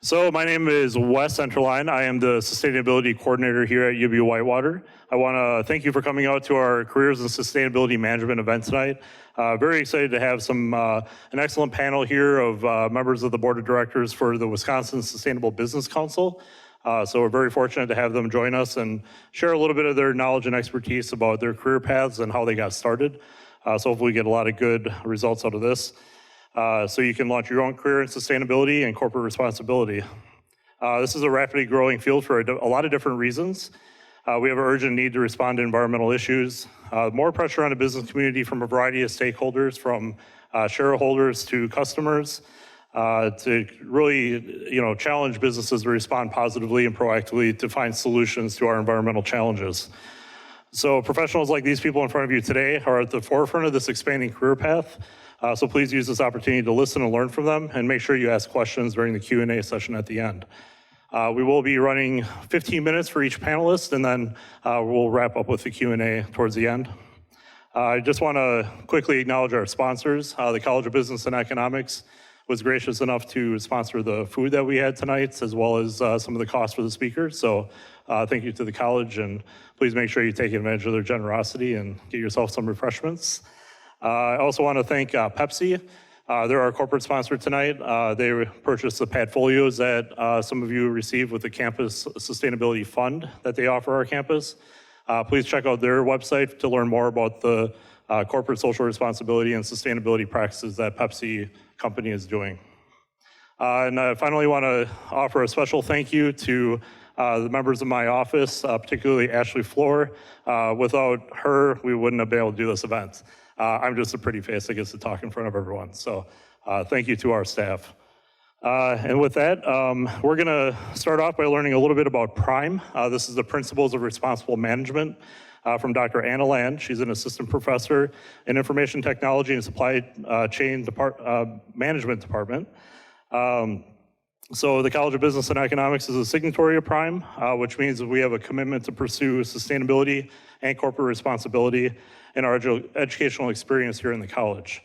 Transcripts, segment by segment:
So my name is Wes Centerline. I am the Sustainability Coordinator here at UW-Whitewater. I want to thank you for coming out to our Careers in Sustainability Management event tonight. Very excited to have an excellent panel here of members of the Board of Directors for the Wisconsin Sustainable Business Council. So we're very fortunate to have them join us and share a little bit of their knowledge and expertise about their career paths and how they got started. So hopefully we get a lot of good results out of this. So you can launch your own career in sustainability and corporate responsibility. This is a rapidly growing field for a lot of different reasons. We have an urgent need to respond to environmental issues, more pressure on the business community from a variety of stakeholders, from shareholders to customers, to really challenge businesses to respond positively and proactively to find solutions to our environmental challenges. So professionals like these people in front of you today are at the forefront of this expanding career path. So please use this opportunity to listen and learn from them, and make sure you ask questions during the Q&A session at the end. We will be running 15 minutes for each panelist, and then we'll wrap up with the Q&A towards the end. I just want to quickly acknowledge our sponsors. The College of Business and Economics was gracious enough to sponsor the food that we had tonight, as well as some of the costs for the speakers. So thank you to the college, and please make sure you take advantage of their generosity and get yourself some refreshments. I also want to thank Pepsi. They're our corporate sponsor tonight. They purchased the Padfolios that some of you received with the Campus Sustainability Fund that they offer our campus. Please check out their website to learn more about the corporate social responsibility and sustainability practices that Pepsi company is doing. And I finally want to offer a special thank you to the members of my office, particularly Ashley Floor. Without her, we wouldn't have been able to do this event. I'm just a pretty face that gets to talk in front of everyone. So thank you to our staff. And with that, we're going to start off by learning a little bit about PRIME. This is the Principles of Responsible Management from Dr. Anna Land. She's an assistant professor in Information Technology and Supply Chain Management Department. So the College of Business and Economics is a signatory of PRIME, which means that we have a commitment to pursue sustainability and corporate responsibility in our educational experience here in the college.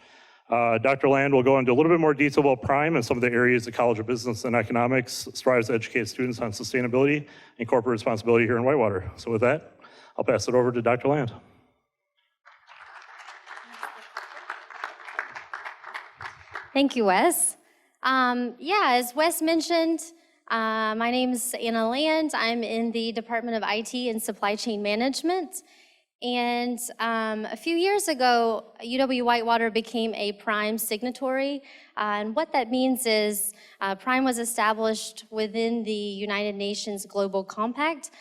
Dr. Land will go into a little bit more detail about PRIME and some of the areas the College of Business and Economics strives to educate students on sustainability and corporate responsibility here in Whitewater. So with that, I'll pass it over to Dr. Land. Thank you, Wes. As Wes mentioned, my name is Anna Land. I'm in the Department of IT and Supply Chain Management. And a few years ago, UW-Whitewater became a PRIME signatory. And what that means is PRIME was established within the United Nations Global Compact.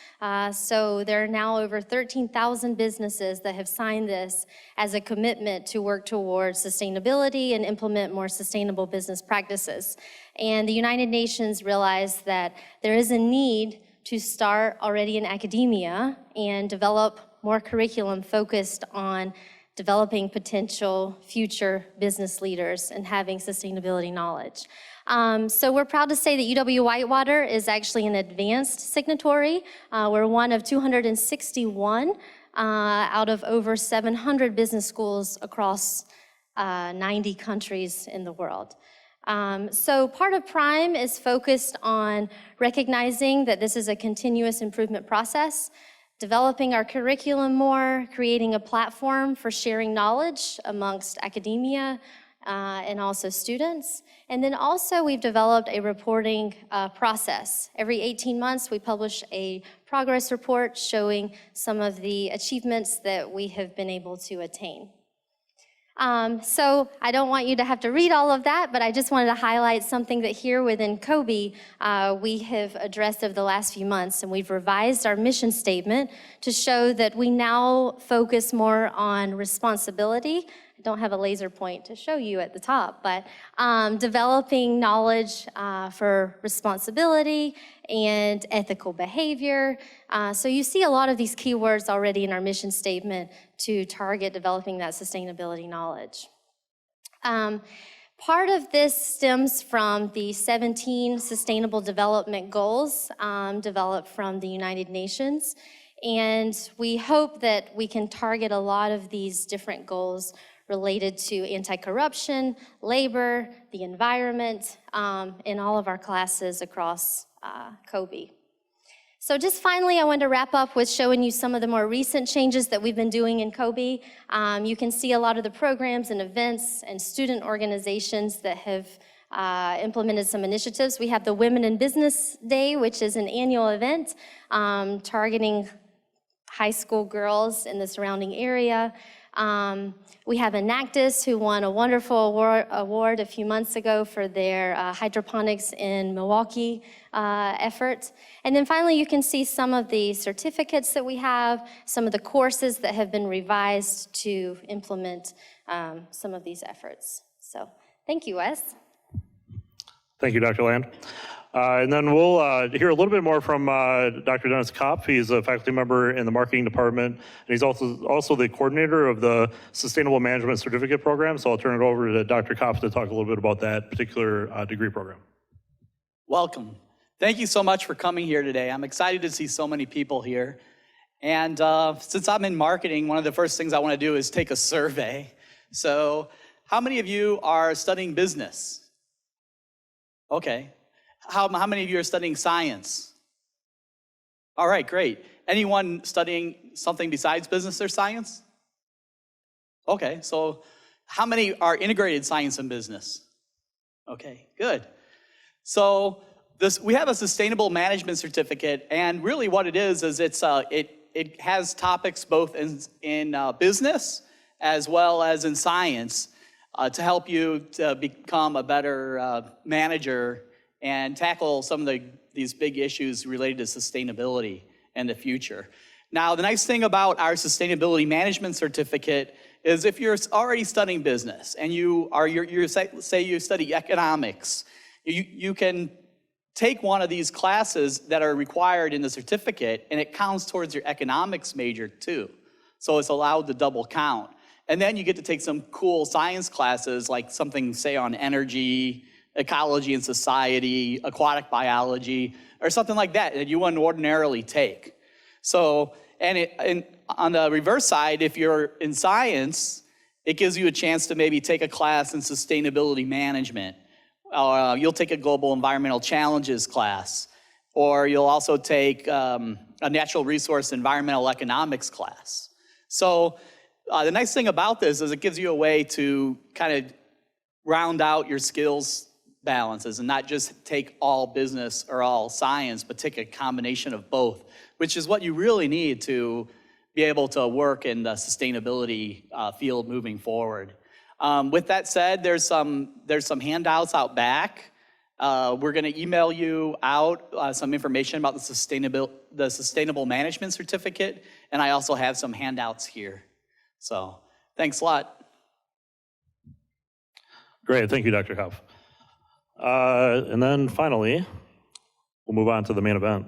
So there are now over 13,000 businesses that have signed this as a commitment to work towards sustainability and implement more sustainable business practices. And the United Nations realized that there is a need to start already in academia and develop more curriculum focused on developing potential future business leaders and having sustainability knowledge. So we're proud to say that UW-Whitewater is actually an advanced signatory. We're one of 261 out of over 700 business schools across 90 countries in the world. So part of PRIME is focused on recognizing that this is a continuous improvement process, developing our curriculum more, creating a platform for sharing knowledge amongst academia and also students. And then also we've developed a reporting process. Every 18 months we publish a progress report showing some of the achievements that we have been able to attain. So I don't want you to have to read all of that, but I just wanted to highlight something that here within COBE we have addressed over the last few months, and we've revised our mission statement to show that we now focus more on responsibility. I don't have a laser point to show you at the top, but developing knowledge for responsibility and ethical behavior. So you see a lot of these keywords already in our mission statement to target developing that sustainability knowledge. Part of this stems from the 17 Sustainable Development Goals developed from the United Nations. And we hope that we can target a lot of these different goals related to anti-corruption, labor, the environment, in all of our classes across Kobe. So just finally, I wanted to wrap up with showing you some of the more recent changes that we've been doing in Kobe. You can see a lot of the programs and events and student organizations that have implemented some initiatives. We have the Women in Business Day, which is an annual event targeting high school girls in the surrounding area. We have Enactus, who won a wonderful award a few months ago for their hydroponics in Milwaukee effort. And then finally, you can see some of the certificates that we have, some of the courses that have been revised to implement some of these efforts. So thank you, Wes. Thank you, Dr. Land. And then we'll hear a little bit more from Dr. Dennis Kopp. He's a faculty member in the marketing department, and he's also the coordinator of the Sustainable Management Certificate Program. So I'll turn it over to Dr. Kopp to talk a little bit about that particular degree program. Welcome. Thank you so much for coming here today. I'm excited to see so many people here. And since I'm in marketing, one of the first things I want to do is take a survey. So how many of you are studying business? Okay. How many of you are studying science? All right, great. Anyone studying something besides business or science? Okay, so how many are integrated science and business? Okay, good. So we have a sustainable management certificate, and really what it is it has topics both in business as well as in science to help you to become a better manager and tackle some of these big issues related to sustainability in the future. Now, the nice thing about our sustainability management certificate is if you're already studying business and say you study economics, you can take one of these classes that are required in the certificate, and it counts towards your economics major too. So it's allowed to double count. And then you get to take some cool science classes, like something, say, on energy, ecology and society, aquatic biology, or something like that you wouldn't ordinarily take. So, and on the reverse side, if you're in science, it gives you a chance to maybe take a class in sustainability management. You'll take a global environmental challenges class, or you'll also take a natural resource environmental economics class. So the nice thing about this is it gives you a way to kind of round out your skills balances and not just take all business or all science, but take a combination of both, which is what you really need to be able to work in the sustainability field moving forward. With that said, there's some handouts out back. We're going to email you out some information about the sustainable management certificate, and I also have some handouts here. So thanks a lot. Great, thank you, Dr. Kopp. And then finally, we'll move on to the main event.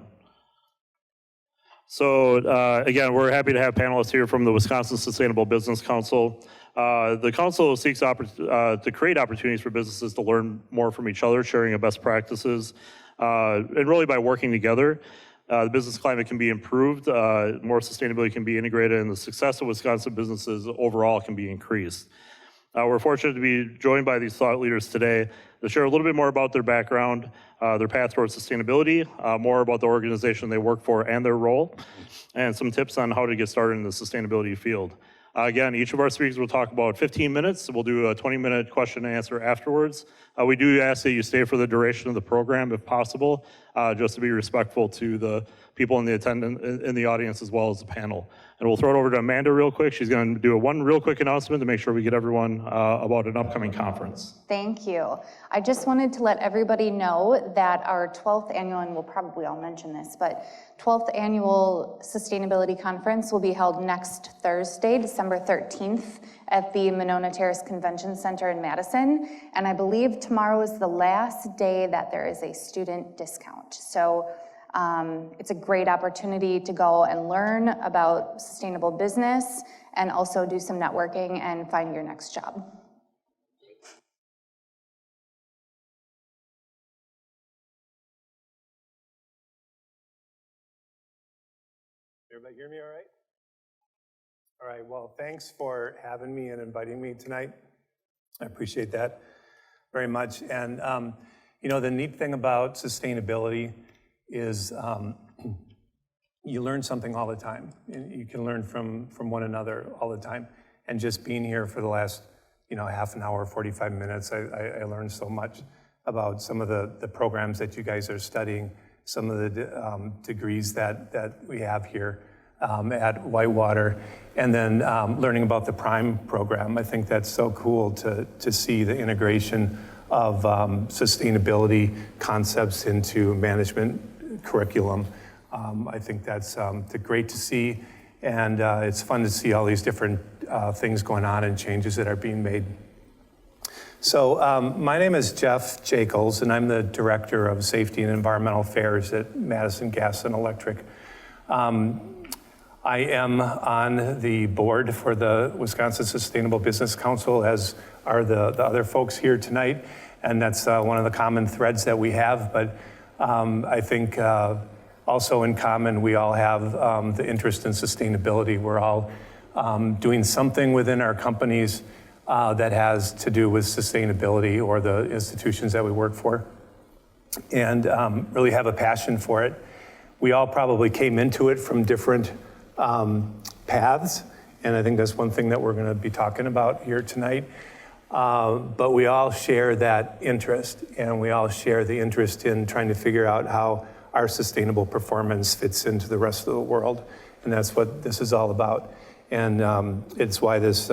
So again, we're happy to have panelists here from the Wisconsin Sustainable Business Council. The council seeks to create opportunities for businesses to learn more from each other, sharing of best practices, and really by working together, the business climate can be improved, more sustainability can be integrated, and the success of Wisconsin businesses overall can be increased. We're fortunate to be joined by these thought leaders today to share a little bit more about their background, their path towards sustainability, more about the organization they work for and their role, and some tips on how to get started in the sustainability field. Again, each of our speakers will talk about 15 minutes. We'll do a 20-minute question and answer afterwards. We do ask that you stay for the duration of the program if possible, just to be respectful to the people in the audience as well as the panel. And we'll throw it over to Amanda real quick. She's going to do one real quick announcement to make sure we get everyone about an upcoming conference. Thank you. I just wanted to let everybody know that our 12th annual, and we'll probably all mention this, but 12th annual Sustainability Conference will be held next Thursday, December 13th at the Monona Terrace Convention Center in Madison. And I believe tomorrow is the last day that there is a student discount. So it's a great opportunity to go and learn about sustainable business and also do some networking and find your next job. Everybody hear me all right? All right, well, thanks for having me and inviting me tonight. I appreciate that very much. And, you know, the neat thing about sustainability is you learn something all the time. You can learn from one another all the time. And just being here for the last, you know, half an hour, 45 minutes, I learned so much about some of the programs that you guys are studying, some of the degrees that we have here at Whitewater, and then learning about the PRIME program. I think that's so cool to see the integration of sustainability concepts into management curriculum. I think that's great to see, and it's fun to see all these different things going on and changes that are being made. So my name is Jeff Jacobs, and I'm the Director of Safety and Environmental Affairs at Madison Gas and Electric. I am on the board for the Wisconsin Sustainable Business Council, as are the other folks here tonight, and that's one of the common threads that we have. But I think also in common, we all have the interest in sustainability. We're all doing something within our companies that has to do with sustainability or the institutions that we work for, and really have a passion for it. We all probably came into it from different paths, and I think that's one thing that we're going to be talking about here tonight. But we all share that interest, and we all share the interest in trying to figure out how our sustainable performance fits into the rest of the world, and that's what this is all about. And it's why this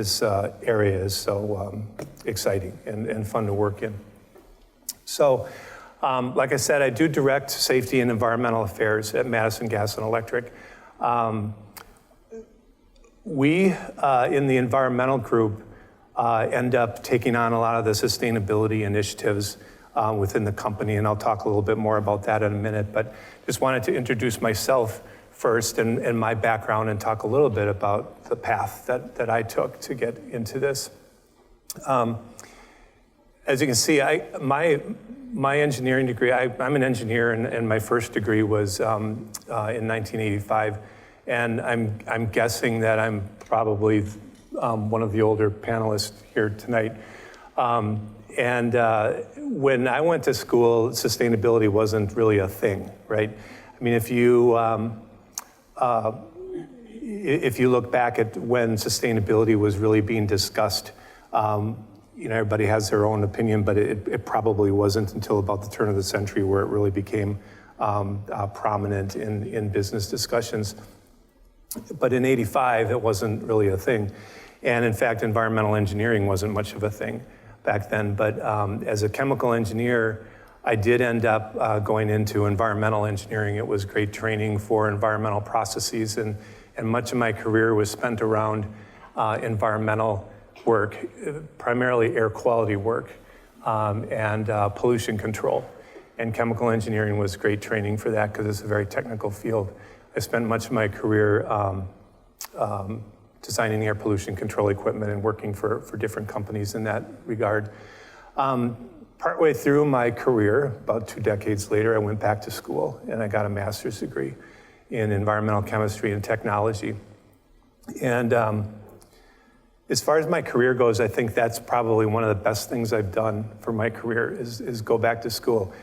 area is so exciting and fun to work in. So, like I said, I do direct safety and environmental affairs at Madison Gas and Electric. We, in the environmental group, end up taking on a lot of the sustainability initiatives within the company, and I'll talk a little bit more about that in a minute, but just wanted to introduce myself first and my background and talk a little bit about the path that I took to get into this. As you can see, my engineering degree, I'm an engineer, and my first degree was in 1985, and I'm guessing that I'm probably one of the older panelists here tonight. And when I went to school, sustainability wasn't really a thing, right? I mean, if you look back at when sustainability was really being discussed, you know, everybody has their own opinion, but it probably wasn't until about the turn of the century where it really became prominent in business discussions. But in '85, it wasn't really a thing. And in fact, environmental engineering wasn't much of a thing back then. But as a chemical engineer, I did end up going into environmental engineering. It was great training for environmental processes, and much of my career was spent around environmental work, primarily air quality work, and pollution control. And chemical engineering was great training for that because it's a very technical field. I spent much of my career designing air pollution control equipment and working for different companies in that regard. Partway through my career, about 2 decades later, I went back to school and I got a master's degree in environmental chemistry and technology. And as far as my career goes, I think that's probably one of the best things I've done for my career is go back to school.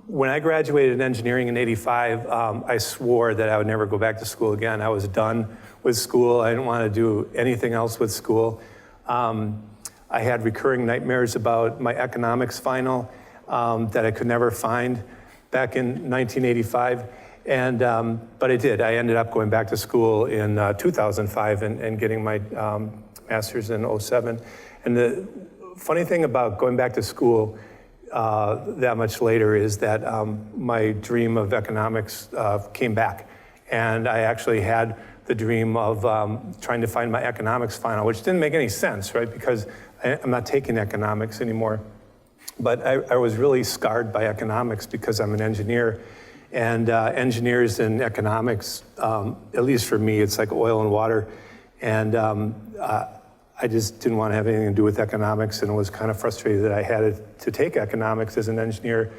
When I graduated in engineering in '85, I swore that I would never go back to school again. I was done with school. I didn't want to do anything else with school. I had recurring nightmares about my economics final that I could never find back in 1985. But I did. I ended up going back to school in 2005 and getting my master's in '07. And the funny thing about going back to school that much later is that my dream of economics came back. And I actually had the dream of trying to find my economics final, which didn't make any sense, right? Because I'm not taking economics anymore. But I was really scarred by economics because I'm an engineer. And engineers and economics, at least for me, it's like oil and water. And I just didn't want to have anything to do with economics, and was kind of frustrated that I had to take economics as an engineer.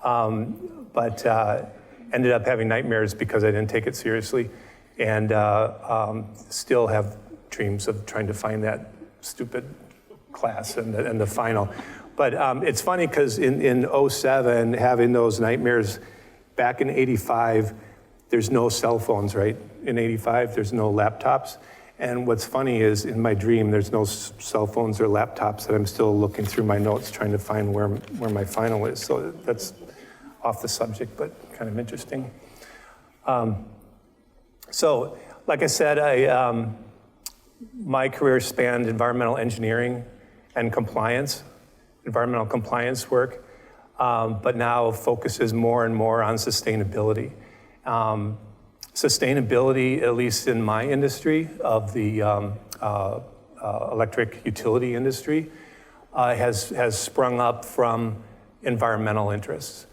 But ended up having nightmares because I didn't take it seriously. and still have dreams of trying to find that stupid class and the final. But it's funny because in 07, having those nightmares, back in 85, there's no cell phones, right? In 85, there's no laptops. And what's funny is in my dream, there's no cell phones or laptops, that I'm still looking through my notes trying to find where my final is. So that's off the subject, but kind of interesting. So like I said, my career spanned environmental engineering and compliance, environmental compliance work, but now focuses more and more on sustainability. Sustainability, at least in my industry of the electric utility industry, has sprung up from environmental interests.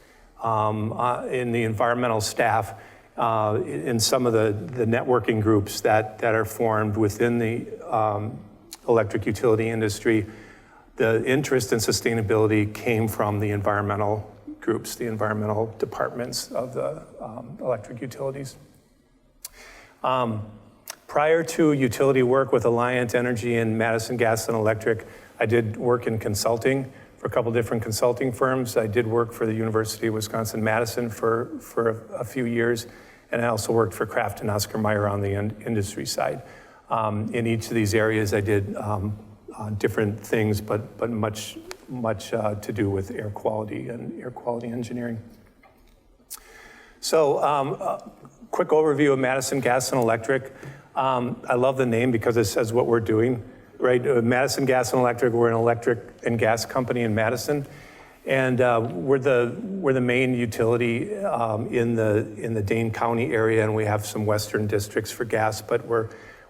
In the environmental staff, in some of the networking groups that are formed within the electric utility industry, the interest in sustainability came from the environmental groups, the environmental departments of the electric utilities. Prior to utility work with Alliant Energy and Madison Gas and Electric, I did work in consulting for a couple different consulting firms. I did work for the University of Wisconsin-Madison for a few years, and I also worked for Kraft and Oscar Mayer on the industry side. In each of these areas, I did different things, but much to do with air quality and air quality engineering. So, quick overview of Madison Gas and Electric. I love the name because it says what we're doing, right? Madison Gas and Electric, we're an electric and gas company in Madison. And we're the main utility in the Dane County area, and we have some western districts for gas, but we're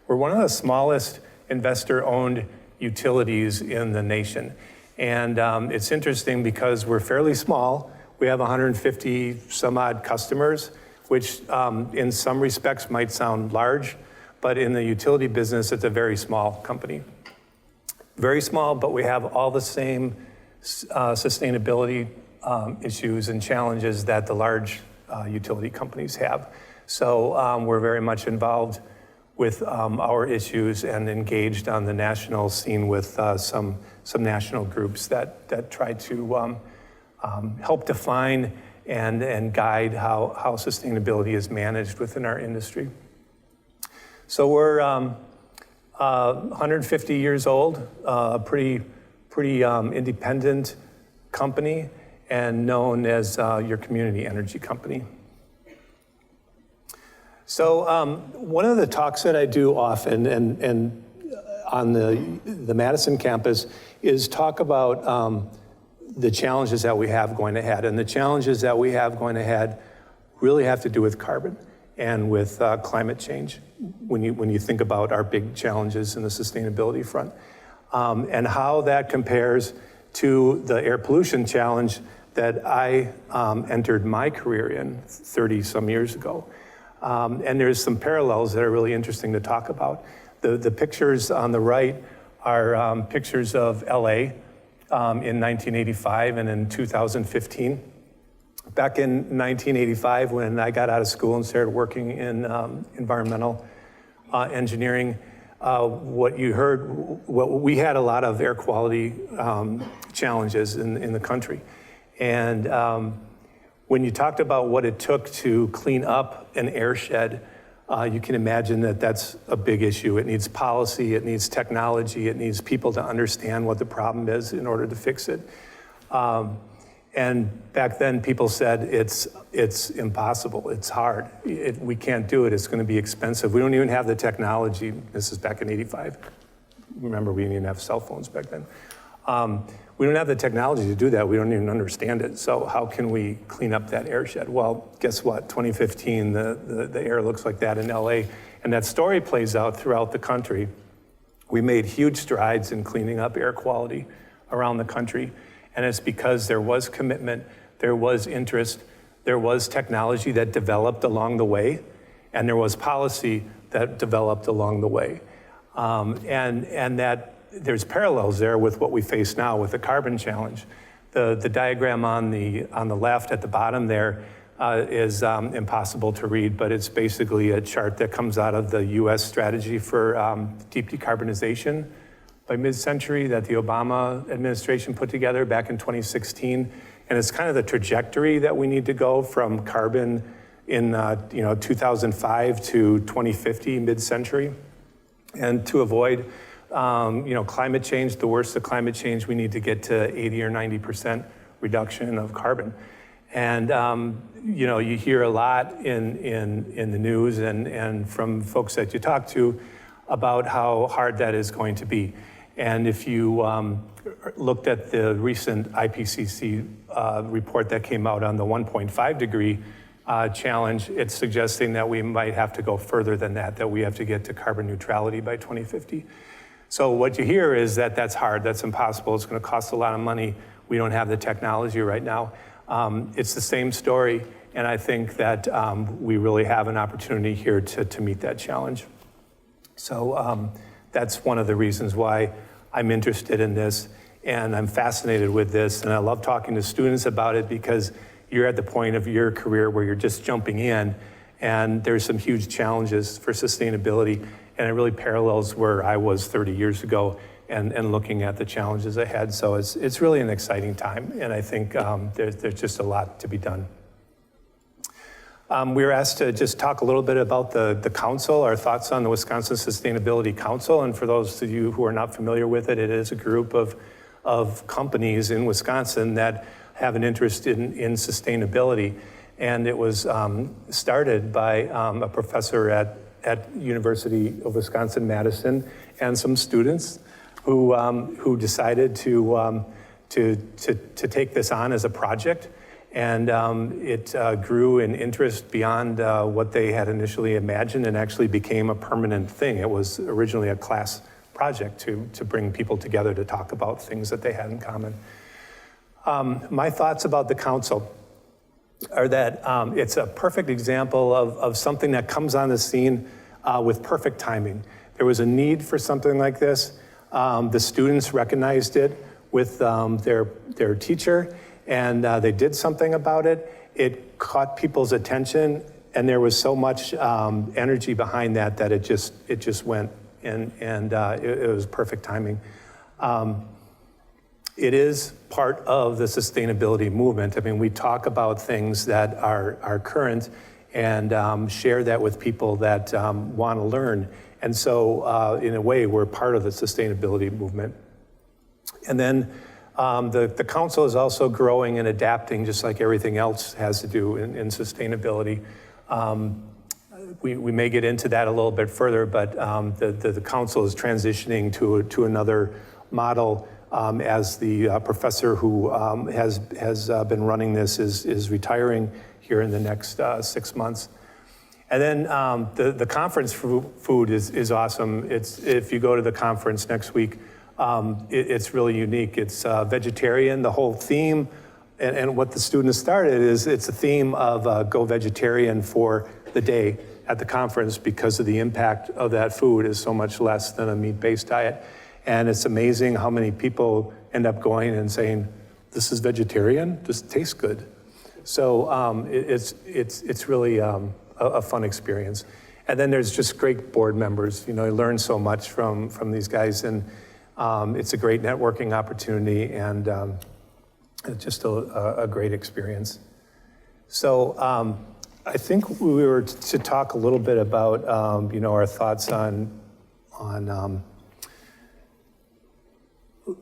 one of the smallest investor-owned utilities in the nation. And it's interesting because we're fairly small. We have 150 some odd customers, which in some respects might sound large, but in the utility business, it's a very small company. Very small, but we have all the same sustainability issues and challenges that the large utility companies have. So we're very much involved with our issues and engaged on the national scene with some national groups that try to help define and guide how sustainability is managed within our industry. So we're 150 years old, a pretty independent company, and known as your community energy company. So one of the talks that I do often and on the Madison campus is talk about the challenges that we have going ahead. And the challenges that we have going ahead really have to do with carbon and with climate change when you think about our big challenges in the sustainability front. And how that compares to the air pollution challenge that I entered my career in 30 some years ago. And there's some parallels that are really interesting to talk about. The pictures on the right are pictures of LA in 1985 and in 2015. Back in 1985, when I got out of school and started working in environmental engineering, what we had a lot of air quality challenges in the country. And when you talked about what it took to clean up an airshed, you can imagine that that's a big issue. It needs policy, it needs technology, it needs people to understand what the problem is in order to fix it. And back then people said it's impossible, it's hard, we can't do it, it's gonna be expensive. We don't even have the technology. This is back in '85. Remember, we didn't even have cell phones back then. We don't have the technology to do that. We don't even understand it. So how can we clean up that airshed? Well, guess what? 2015, the air looks like that in LA. And that story plays out throughout the country. We made huge strides in cleaning up air quality around the country. And it's because there was commitment, there was interest, there was technology that developed along the way, and there was policy that developed along the way. And that there's parallels there with what we face now with the carbon challenge. The diagram on the left at the bottom there is impossible to read, but it's basically a chart that comes out of the US strategy for deep decarbonization by mid-century that the Obama administration put together back in 2016. And it's kind of the trajectory that we need to go from carbon in 2005 to 2050 mid-century. And to avoid climate change, the worst of climate change, we need to get to 80 or 90% reduction of carbon. And you hear a lot in the news and from folks that you talk to about how hard that is going to be. And if you looked at the recent IPCC report that came out on the 1.5 degree challenge, it's suggesting that we might have to go further than that we have to get to carbon neutrality by 2050. So what you hear is that that's hard, that's impossible, it's going to cost a lot of money, we don't have the technology right now. It's the same story, and I think that we really have an opportunity here to meet that challenge. So that's one of the reasons why I'm interested in this, and I'm fascinated with this, and I love talking to students about it because you're at the point of your career where you're just jumping in, and there's some huge challenges for sustainability, and it really parallels where I was 30 years ago and looking at the challenges ahead. So it's really an exciting time, and I think there's just a lot to be done. We were asked to just talk a little bit about the council, our thoughts on the Wisconsin Sustainability Council. And for those of you who are not familiar with it, it is a group of companies in Wisconsin that have an interest in sustainability. And it was started by a professor at University of Wisconsin-Madison and some students who decided to take this on as a project. And it grew in interest beyond what they had initially imagined and actually became a permanent thing. It was originally a class project to bring people together to talk about things that they had in common. My thoughts about the council are that it's a perfect example of something that comes on the scene with perfect timing. There was a need for something like this. The students recognized it with their teacher, and they did something about it. It caught people's attention, and there was so much energy behind that it just went, and it was perfect timing. It is part of the sustainability movement. I mean, we talk about things that are current and share that with people that want to learn. And so in a way, we're part of the sustainability movement. And then the council is also growing and adapting, just like everything else has to do in sustainability. We may get into that a little bit further, but the council is transitioning to another model as the professor who has been running this is retiring here in the next 6 months. And then the conference food is awesome. If you go to the conference next week, it's really unique. It's vegetarian. The whole theme and what the students started is it's a theme of go vegetarian for the day at the conference because of the impact of that food is so much less than a meat-based diet. And it's amazing how many people end up going and saying, this is vegetarian, this tastes good. So it's really a fun experience. And then there's just great board members. You know, you learn so much from these guys, and it's a great networking opportunity and just a great experience. So I think we were to talk a little bit about our thoughts on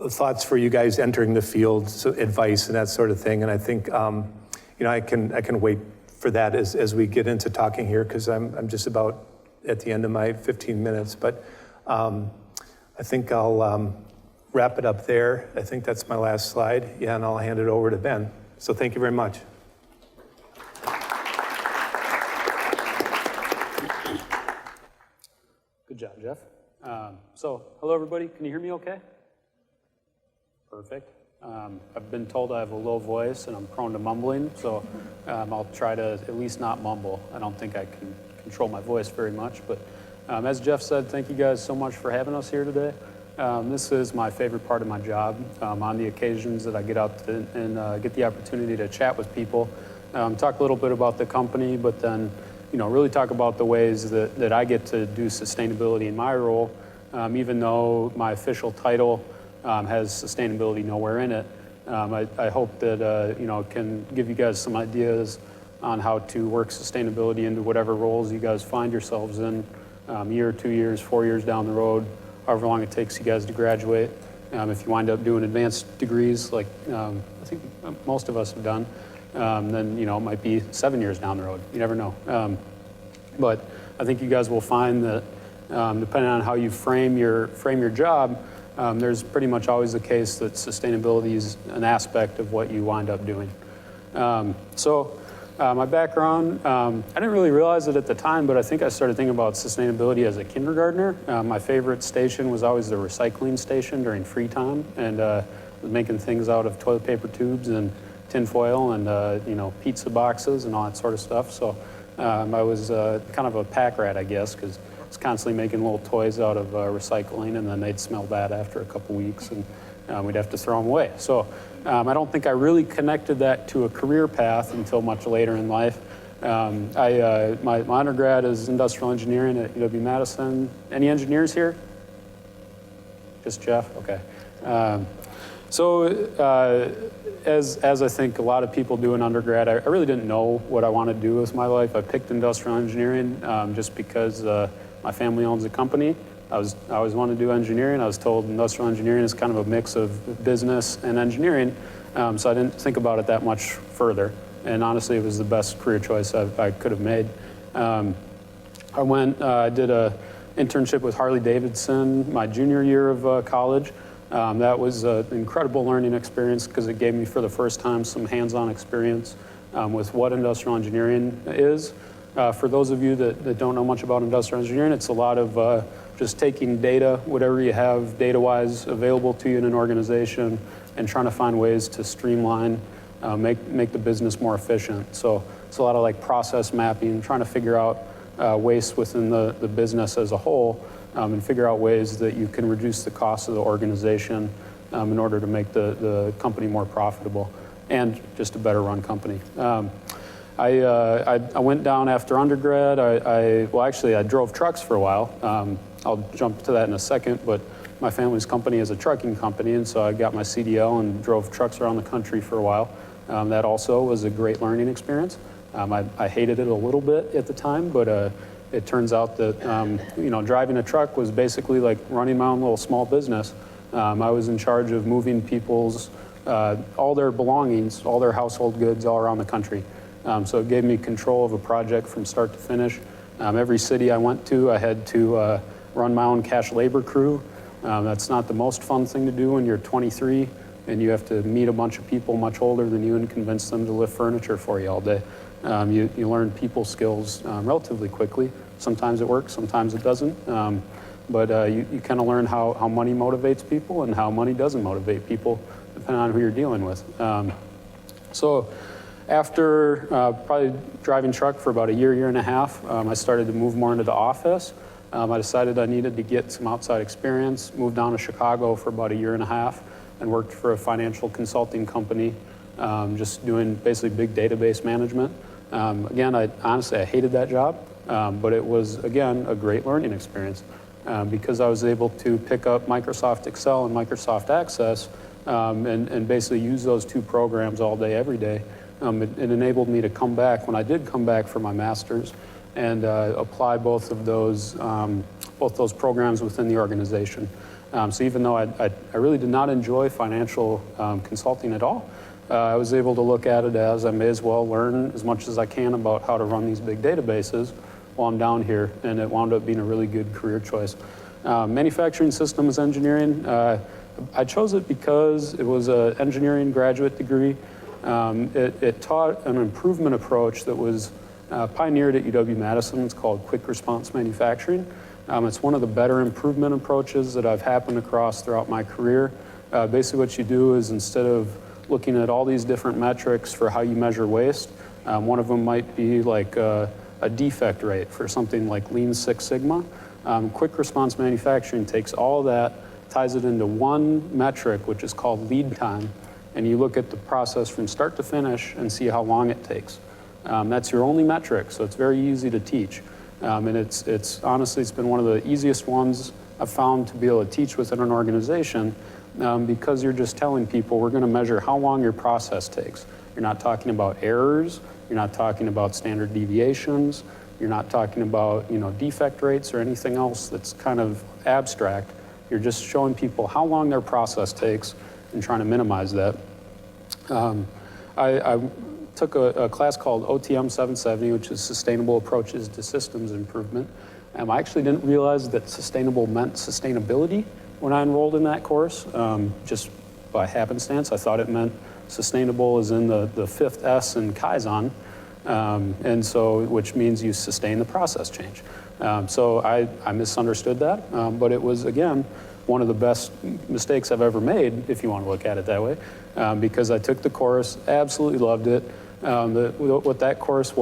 thoughts for you guys entering the field, so advice and that sort of thing. And I think I can wait for that as we get into talking here, because I'm just about at the end of my 15 minutes. But I think I'll wrap it up there. I think that's my last slide. Yeah, and I'll hand it over to Ben. So thank you very much. Good job, Jeff. So, hello everybody, can you hear me okay? Perfect. I've been told I have a low voice and I'm prone to mumbling, so I'll try to at least not mumble. I don't think I can control my voice very much, but as Jeff said, thank you guys so much for having us here today. This is my favorite part of my job. On the occasions that I get out and get the opportunity to chat with people, talk a little bit about the company, but then, really talk about the ways that I get to do sustainability in my role, even though my official title has sustainability nowhere in it. I hope that, can give you guys some ideas on how to work sustainability into whatever roles you guys find yourselves in, year, 2 years, 4 years down the road, however long it takes you guys to graduate. If you wind up doing advanced degrees, like I think most of us have done, then it might be 7 years down the road. You never know. But I think you guys will find that depending on how you frame your job, there's pretty much always the case that sustainability is an aspect of what you wind up doing. My background, I didn't really realize it at the time, but I think I started thinking about sustainability as a kindergartner. My favorite station was always the recycling station during free time, and making things out of toilet paper tubes and tin foil and pizza boxes and all that sort of stuff. So I was kind of a pack rat, I guess, because I was constantly making little toys out of recycling, and then they'd smell bad after a couple weeks, and we'd have to throw them away. So I don't think I really connected that to a career path until much later in life. My undergrad is industrial engineering at UW-Madison. Any engineers here? Just Jeff? Okay. As I think a lot of people do in undergrad, I really didn't know what I wanted to do with my life. I picked industrial engineering just because my family owns a company. I always wanted to do engineering. I was told industrial engineering is kind of a mix of business and engineering, so I didn't think about it that much further. And honestly, it was the best career choice I could have made. I did an internship with Harley-Davidson my junior year of college. That was an incredible learning experience because it gave me for the first time some hands-on experience with what industrial engineering is. For those of you that don't know much about industrial engineering, it's a lot of just taking data, whatever you have data-wise available to you in an organization, and trying to find ways to streamline, make the business more efficient. So it's a lot of like process mapping, trying to figure out waste within the business as a whole, and figure out ways that you can reduce the cost of the organization in order to make the company more profitable and just a better run company. I went down after undergrad. I drove trucks for a while. I'll jump to that in a second, but my family's company is a trucking company, and so I got my CDL and drove trucks around the country for a while. That also was a great learning experience. I hated it a little bit at the time, but it turns out that driving a truck was basically like running my own little small business. I was in charge of moving people's all their belongings, all their household goods all around the country. So it gave me control of a project from start to finish. Every city I went to, I had to run my own cash labor crew. That's not the most fun thing to do when you're 23 and you have to meet a bunch of people much older than you and convince them to lift furniture for you all day. You learn people skills relatively quickly. Sometimes it works, sometimes it doesn't. But you kind of learn how money motivates people and how money doesn't motivate people, depending on who you're dealing with. So after probably driving truck for about a year and a half, I started to move more into the office. I decided I needed to get some outside experience, moved down to Chicago for about a year and a half and worked for a financial consulting company, just doing basically big database management. Again, honestly, I hated that job, but it was, again, a great learning experience because I was able to pick up Microsoft Excel and Microsoft Access and basically use those two programs all day, every day. It enabled me to come back, when I did come back for my master's, and apply both those programs within the organization. So even though I really did not enjoy financial consulting at all, I was able to look at it as I may as well learn as much as I can about how to run these big databases while I'm down here, and it wound up being a really good career choice. Manufacturing systems engineering, I chose it because it was an engineering graduate degree. It taught an improvement approach that was pioneered at UW-Madison. It's called quick response manufacturing. It's one of the better improvement approaches that I've happened across throughout my career. Basically what you do is, instead of looking at all these different metrics for how you measure waste, one of them might be like a defect rate for something like Lean Six Sigma. Quick response manufacturing takes all that, ties it into one metric, which is called lead time, and you look at the process from start to finish and see how long it takes. That's your only metric, so it's very easy to teach. And it's honestly, it's been one of the easiest ones I've found to be able to teach within an organization, because you're just telling people we're going to measure how long your process takes. You're not talking about errors, you're not talking about standard deviations, you're not talking about defect rates or anything else that's kind of abstract. You're just showing people how long their process takes and trying to minimize that. I took a class called OTM 770, which is Sustainable Approaches to Systems Improvement. I actually didn't realize that sustainable meant sustainability when I enrolled in that course, just by happenstance. I thought it meant sustainable as in the fifth S in Kaizen, and so which means you sustain the process change. So I misunderstood that, but it was, again, one of the best mistakes I've ever made, if you want to look at it that way, because I took the course, absolutely loved it. What that course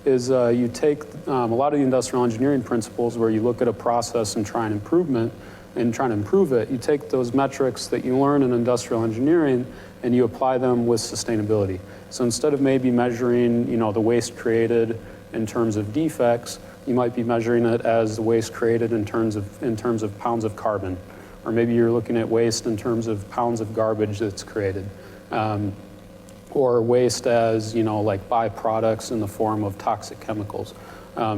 is you take a lot of the industrial engineering principles where you look at a process and try and improve it. You take those metrics that you learn in industrial engineering and you apply them with sustainability. So instead of maybe measuring, the waste created in terms of defects, you might be measuring it as the waste created in terms of pounds of carbon, or maybe you're looking at waste in terms of pounds of garbage that's created, or waste as like byproducts in the form of toxic chemicals.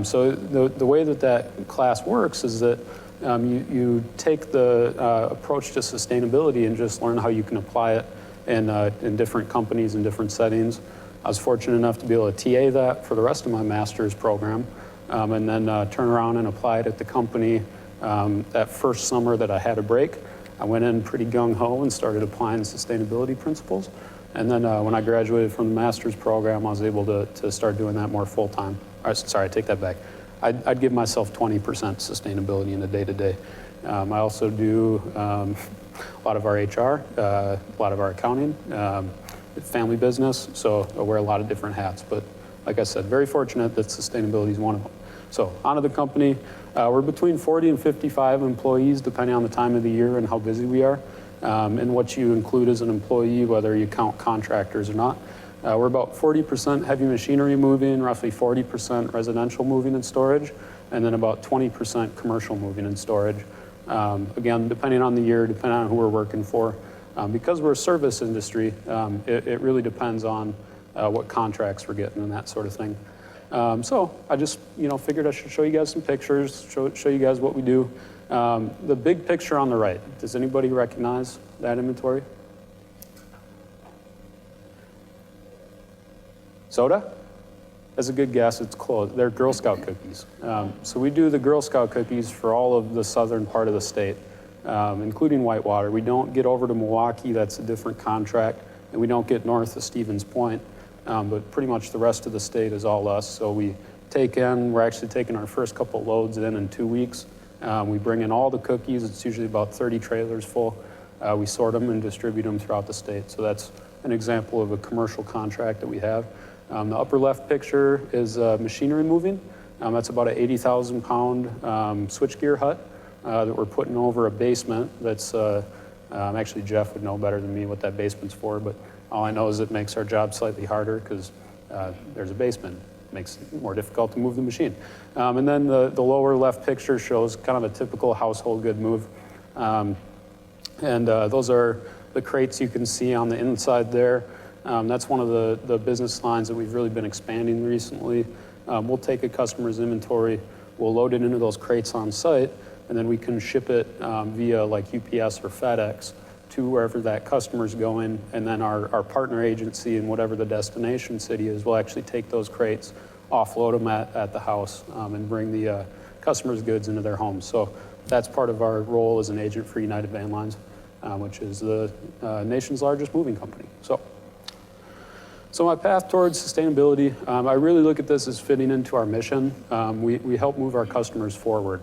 So the way that class works is that you take the approach to sustainability and just learn how you can apply it in different companies and different settings. I was fortunate enough to be able to TA that for the rest of my master's program, and then turn around and apply it at the company. That first summer that I had a break, I went in pretty gung-ho and started applying sustainability principles. And then when I graduated from the master's program, I was able to start doing that more full-time. Sorry, I take that back. I'd give myself 20% sustainability in a day-to-day. I also do a lot of our HR, a lot of our accounting, family business, so I wear a lot of different hats. But like I said, very fortunate that sustainability is one of them. So onto the company. We're between 40 and 55 employees, depending on the time of the year and how busy we are, and what you include as an employee, whether you count contractors or not. We're about 40% heavy machinery moving, roughly 40% residential moving and storage, and then about 20% commercial moving and storage. Again, depending on the year, depending on who we're working for. Because we're a service industry, it really depends on what contracts we're getting and that sort of thing. So I just figured I should show you guys some pictures, show you guys what we do. The big picture on the right, does anybody recognize that inventory? Soda? That's a good guess, it's close. They're Girl Scout cookies. So we do the Girl Scout cookies for all of the southern part of the state, including Whitewater. We don't get over to Milwaukee, that's a different contract, and we don't get north of Stevens Point, but pretty much the rest of the state is all us. So we're actually taking our first couple loads in 2 weeks. We bring in all the cookies, it's usually about 30 trailers full. We sort them and distribute them throughout the state. So that's an example of a commercial contract that we have. The upper left picture is machinery moving. That's about an 80,000 pound switchgear hut that we're putting over a basement that's, actually Jeff would know better than me what that basement's for, but all I know is it makes our job slightly harder because there's a basement. It makes it more difficult to move the machine. And then the lower left picture shows kind of a typical household good move. Those are the crates you can see on the inside there. That's one of the business lines that we've really been expanding recently. We'll take a customer's inventory, we'll load it into those crates on site, and then we can ship it via like UPS or FedEx to wherever that customer's going, and then our partner agency in whatever the destination city is will actually take those crates, offload them at the house, and bring the customer's goods into their homes. So that's part of our role as an agent for United Van Lines, which is the nation's largest moving company. So my path towards sustainability, I really look at this as fitting into our mission. We help move our customers forward.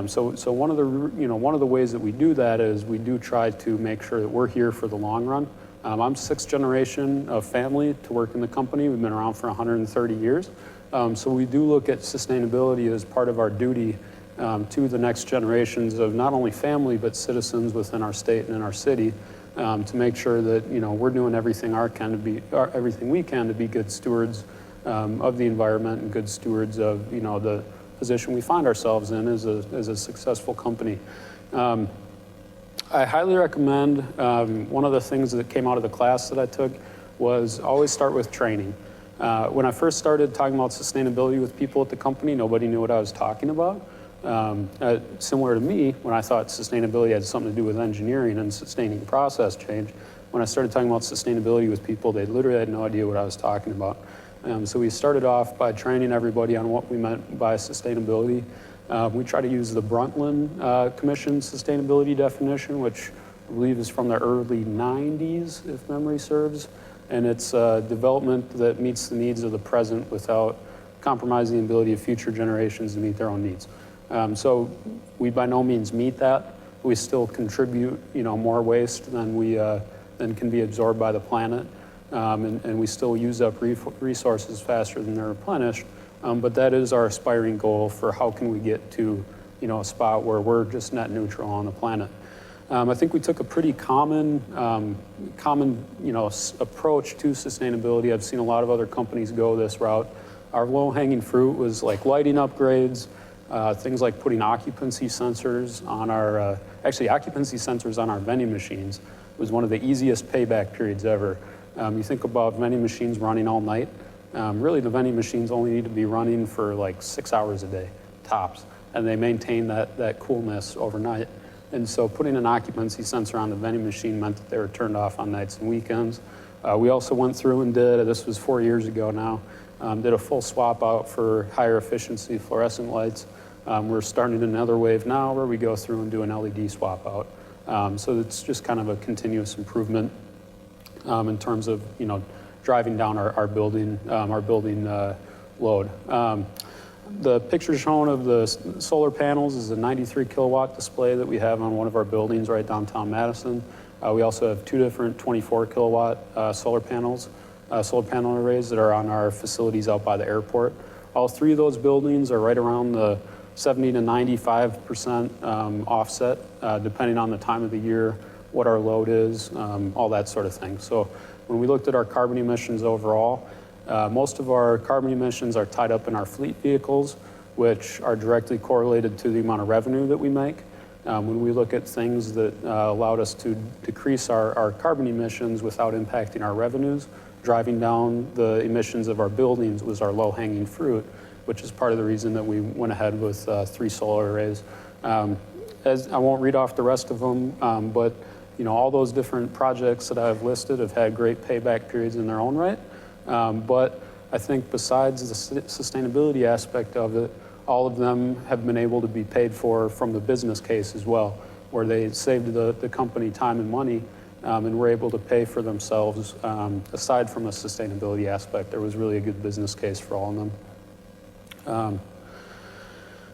So one of the ways that we do that is we do try to make sure that we're here for the long run. I'm sixth generation of family to work in the company. We've been around for 130 years. So we do look at sustainability as part of our duty to the next generations of not only family, but citizens within our state and in our city. to make sure that, we're doing everything we can to be good stewards of the environment and good stewards of, the position we find ourselves in as a successful company. I highly recommend, one of the things that came out of the class that I took was always start with training. When I first started talking about sustainability with people at the company, nobody knew what I was talking about. Similar to me, when I thought sustainability had something to do with engineering and sustaining process change, when I started talking about sustainability with people, they literally had no idea what I was talking about. So we started off by training everybody on what we meant by sustainability. We try to use the Brundtland Commission sustainability definition, which I believe is from the early 90s, if memory serves. And it's development that meets the needs of the present without compromising the ability of future generations to meet their own needs. So we by no means meet that. We still contribute, more waste than can be absorbed by the planet. And we still use up resources faster than they're replenished. But that is our aspiring goal for how can we get to, a spot where we're just net neutral on the planet. I think we took a pretty common approach to sustainability. I've seen a lot of other companies go this route. Our low-hanging fruit was like lighting upgrades, things like putting occupancy sensors on our, occupancy sensors on our vending machines was one of the easiest payback periods ever. You think about vending machines running all night. Really, the vending machines only need to be running for like 6 hours a day, tops, and they maintain that coolness overnight. And so putting an occupancy sensor on the vending machine meant that they were turned off on nights and weekends. We also went through and this was 4 years ago now, did a full swap out for higher efficiency fluorescent lights. We're starting another wave now where we go through and do an LED swap out. So it's just kind of a continuous improvement in terms of, driving down our building load. The picture shown of the solar panels is a 93 kilowatt display that we have on one of our buildings right downtown Madison. We also have 2 different 24 kilowatt solar panel arrays that are on our facilities out by the airport. All 3 of those buildings are right around the 70 to 95% offset, depending on the time of the year, what our load is, all that sort of thing. So when we looked at our carbon emissions overall, most of our carbon emissions are tied up in our fleet vehicles, which are directly correlated to the amount of revenue that we make. When we look at things that allowed us to decrease our carbon emissions without impacting our revenues, driving down the emissions of our buildings was our low-hanging fruit, which is part of the reason that we went ahead with 3 solar arrays. As I won't read off the rest of them, but all those different projects that I've listed have had great payback periods in their own right. But I think besides the sustainability aspect of it, all of them have been able to be paid for from the business case as well, where they saved the company time and money and were able to pay for themselves. Aside from a sustainability aspect, there was really a good business case for all of them.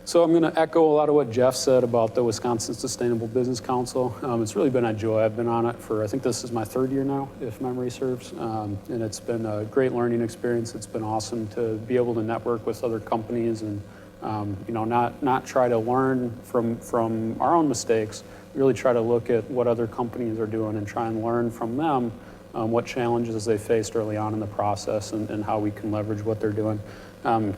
So I'm going to echo a lot of what Jeff said about the Wisconsin Sustainable Business Council. It's really been a joy. I've been on it for, I think this is my 3rd year now, if memory serves. And it's been a great learning experience. It's been awesome to be able to network with other companies and, not try to learn from our own mistakes, really try to look at what other companies are doing and try and learn from them what challenges they faced early on in the process and how we can leverage what they're doing.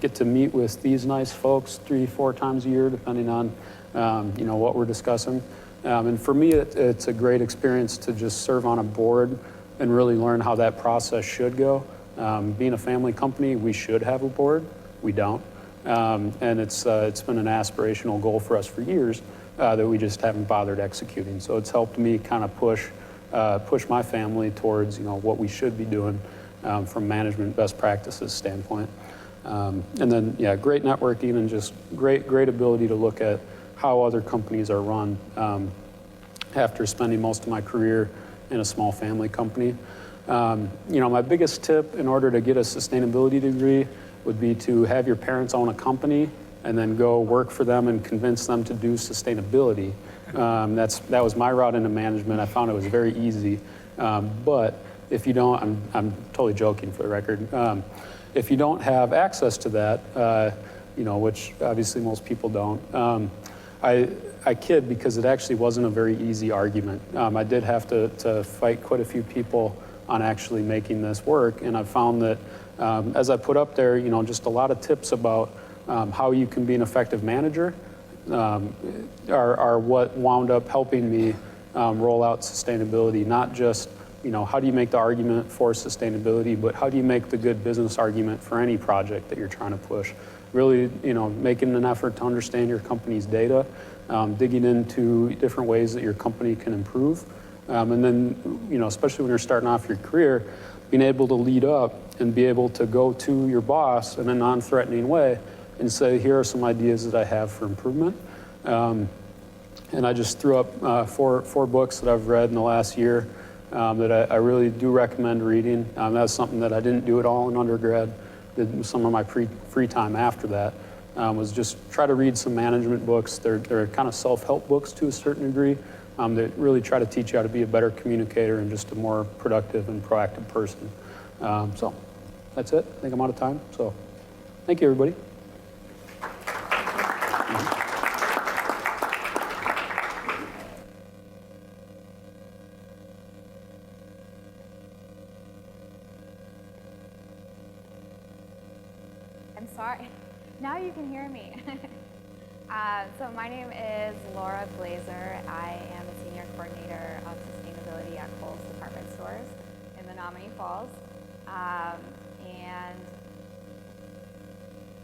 Get to meet with these nice folks 3-4 times a year, depending on, what we're discussing. And for me, it's a great experience to just serve on a board and really learn how that process should go. Being a family company, we should have a board. We don't. And it's been an aspirational goal for us for years that we just haven't bothered executing. So it's helped me kind of push my family towards, what we should be doing from management best practices standpoint. And then, great networking and just great ability to look at how other companies are run after spending most of my career in a small family company. My biggest tip in order to get a sustainability degree would be to have your parents own a company and then go work for them and convince them to do sustainability. That was my route into management. I found it was very easy. But if you don't, I'm totally joking for the record. If you don't have access to that, which obviously most people don't, I kid because it actually wasn't a very easy argument. I did have to fight quite a few people on actually making this work, and I found that as I put up there, just a lot of tips about how you can be an effective manager are what wound up helping me roll out sustainability, not just how do you make the argument for sustainability, but how do you make the good business argument for any project that you're trying to push. Really, making an effort to understand your company's data, digging into different ways that your company can improve. And then, especially when you're starting off your career, being able to lead up and be able to go to your boss in a non-threatening way and say, here are some ideas that I have for improvement. And I just threw up four books that I've read in the last year that I really do recommend reading. That's something that I didn't do at all in undergrad. Did some of my free time after that was just try to read some management books. They're kind of self-help books to a certain degree that really try to teach you how to be a better communicator and just a more productive and proactive person. So that's it. I think I'm out of time. So thank you, everybody. I'm sorry. Now you can hear me. So my name is Laura Glazer. I am a senior coordinator of sustainability at Kohl's Department Stores in Menominee Falls. And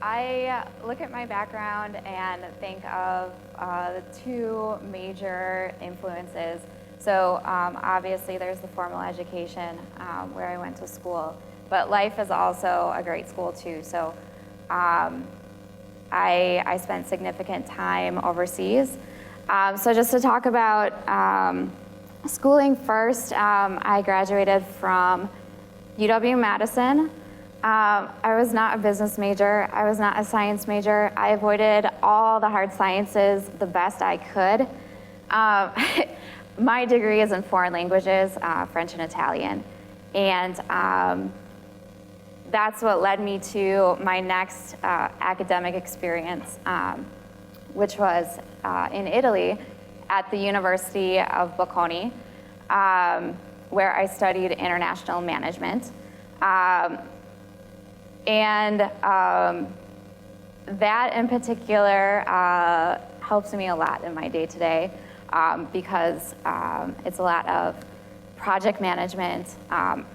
I look at my background and think of the two major influences. So obviously there's the formal education where I went to school, but life is also a great school too. So I spent significant time overseas. So just to talk about schooling first, I graduated from UW-Madison. I was not a business major. I was not a science major. I avoided all the hard sciences the best I could. My degree is in foreign languages, French and Italian. And that's what led me to my next academic experience, which was in Italy at the University of Bocconi, where I studied international management. And that in particular helps me a lot in my day-to-day because it's a lot of project management,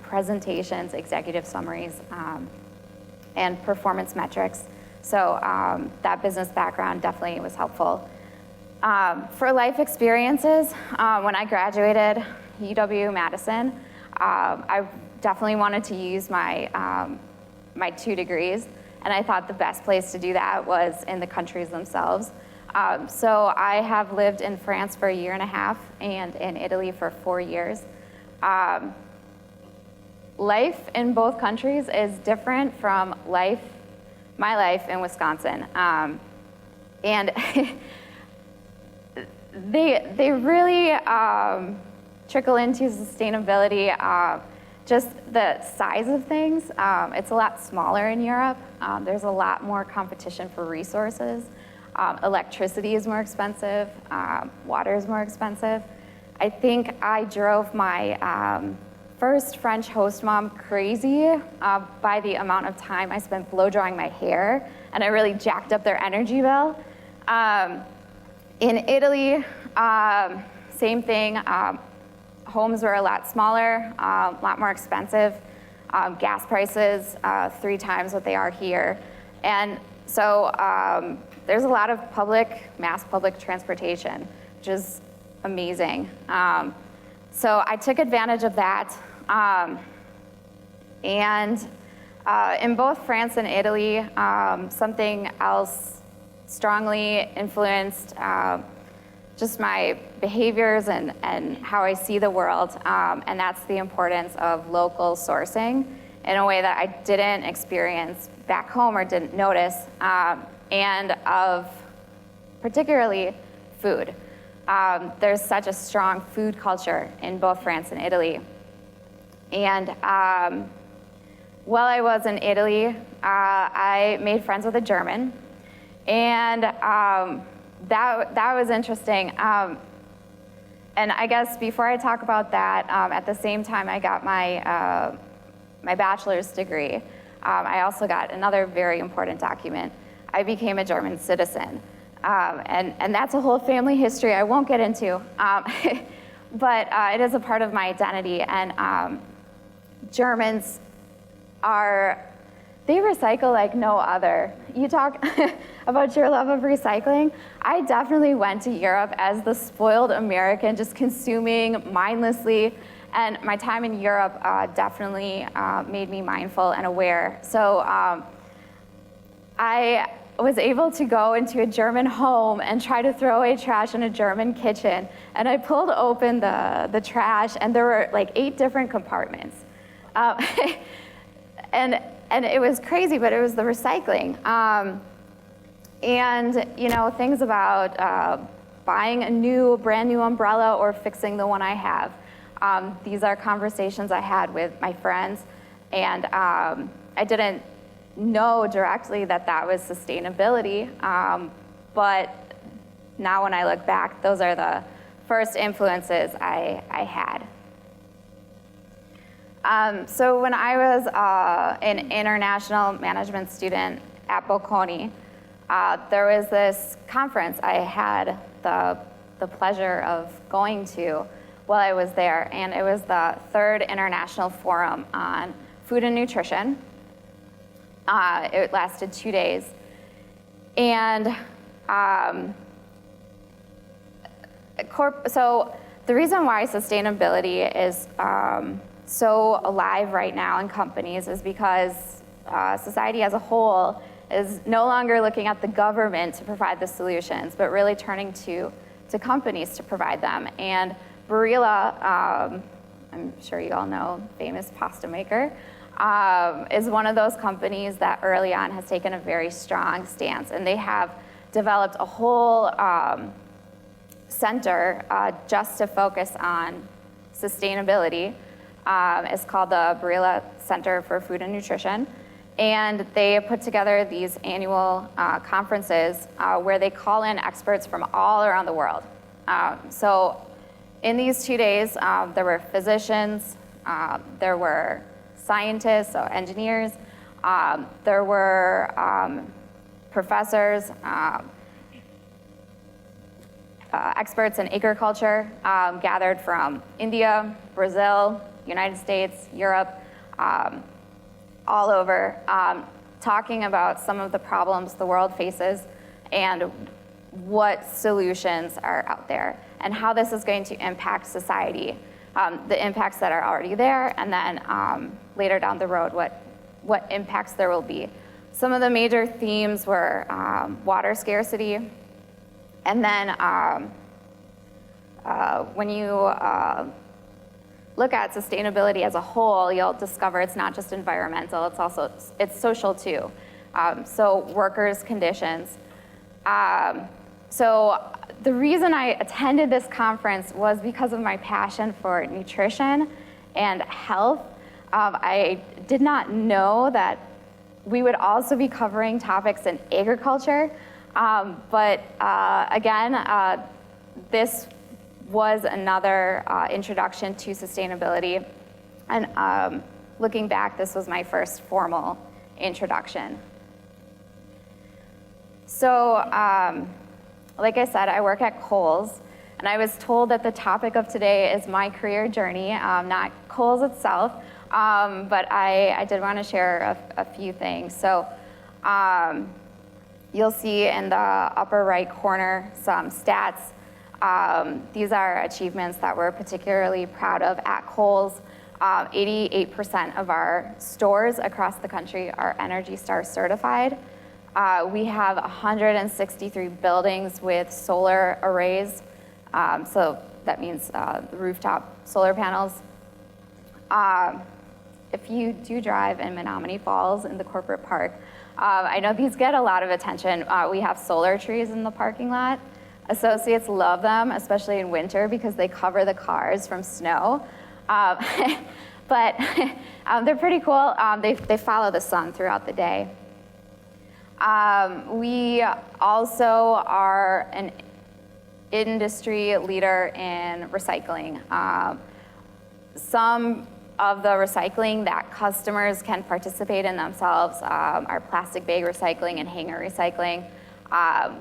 presentations, executive summaries, and performance metrics. So that business background definitely was helpful. For life experiences, when I graduated UW-Madison, I definitely wanted to use my, my 2 degrees, and I thought the best place to do that was in the countries themselves. So I have lived in France for 1.5 years and in Italy for 4 years. Life in both countries is different from my life in Wisconsin. And they really trickle into sustainability. Just the size of things, it's a lot smaller in Europe. There's a lot more competition for resources. Electricity is more expensive, water is more expensive. I think I drove my first French host mom crazy by the amount of time I spent blow drying my hair, and I really jacked up their energy bill. In Italy, same thing. Homes were a lot smaller, a lot more expensive. Gas prices 3 times what they are here. And so there's a lot of mass public transportation, which is amazing. So I took advantage of that. And in both France and Italy, something else strongly influenced just my behaviors and how I see the world, and that's the importance of local sourcing in a way that I didn't experience back home or didn't notice, and of particularly food. There's such a strong food culture in both France and Italy. And while I was in Italy, I made friends with a German. And that was interesting. And I guess before I talk about that, at the same time I got my, my bachelor's degree, I also got another very important document. I became a German citizen. And that's a whole family history I won't get into. But it is a part of my identity. And Germans they recycle like no other. You talk about your love of recycling. I definitely went to Europe as the spoiled American, just consuming mindlessly. And my time in Europe definitely made me mindful and aware. So I was able to go into a German home and try to throw away trash in a German kitchen. And I pulled open the trash, and there were like 8 different compartments. And it was crazy, but it was the recycling. And you know, things about buying a brand new umbrella or fixing the one I have. These are conversations I had with my friends, and I didn't know directly that was sustainability, but now when I look back, those are the first influences I had. So when I was an international management student at Bocconi, there was this conference I had the pleasure of going to while I was there, and it was the 3rd International Forum on Food and Nutrition. It lasted 2 days. And so the reason why sustainability is so alive right now in companies is because society as a whole is no longer looking at the government to provide the solutions, but really turning to companies to provide them. And Barilla, I'm sure you all know, famous pasta maker, is one of those companies that early on has taken a very strong stance, and they have developed a whole center just to focus on sustainability. It's called the Barilla Center for Food and Nutrition, and they put together these annual conferences where they call in experts from all around the world. So in these 2 days, there were physicians, there were scientists, so engineers, there were professors, experts in agriculture gathered from India, Brazil, United States, Europe, all over, talking about some of the problems the world faces and what solutions are out there and how this is going to impact society, the impacts that are already there, and then later down the road, what impacts there will be. Some of the major themes were water scarcity, and then when you look at sustainability as a whole, you'll discover it's not just environmental, it's social too. So workers' conditions. So the reason I attended this conference was because of my passion for nutrition and health. I did not know that we would also be covering topics in agriculture, but again, this was another introduction to sustainability. And looking back, this was my first formal introduction. So, like I said, I work at Kohl's, and I was told that the topic of today is my career journey, not Kohl's itself, but I did want to share a few things. So, you'll see in the upper right corner some stats. These are achievements that we're particularly proud of at Kohl's. 88% of our stores across the country are ENERGY STAR certified. We have 163 buildings with solar arrays, so that means rooftop solar panels. If you do drive in Menominee Falls in the corporate park, I know these get a lot of attention. We have solar trees in the parking lot. Associates love them, especially in winter, because they cover the cars from snow. But they're pretty cool. They follow the sun throughout the day. We also are an industry leader in recycling. Some of the recycling that customers can participate in themselves are plastic bag recycling and hanger recycling.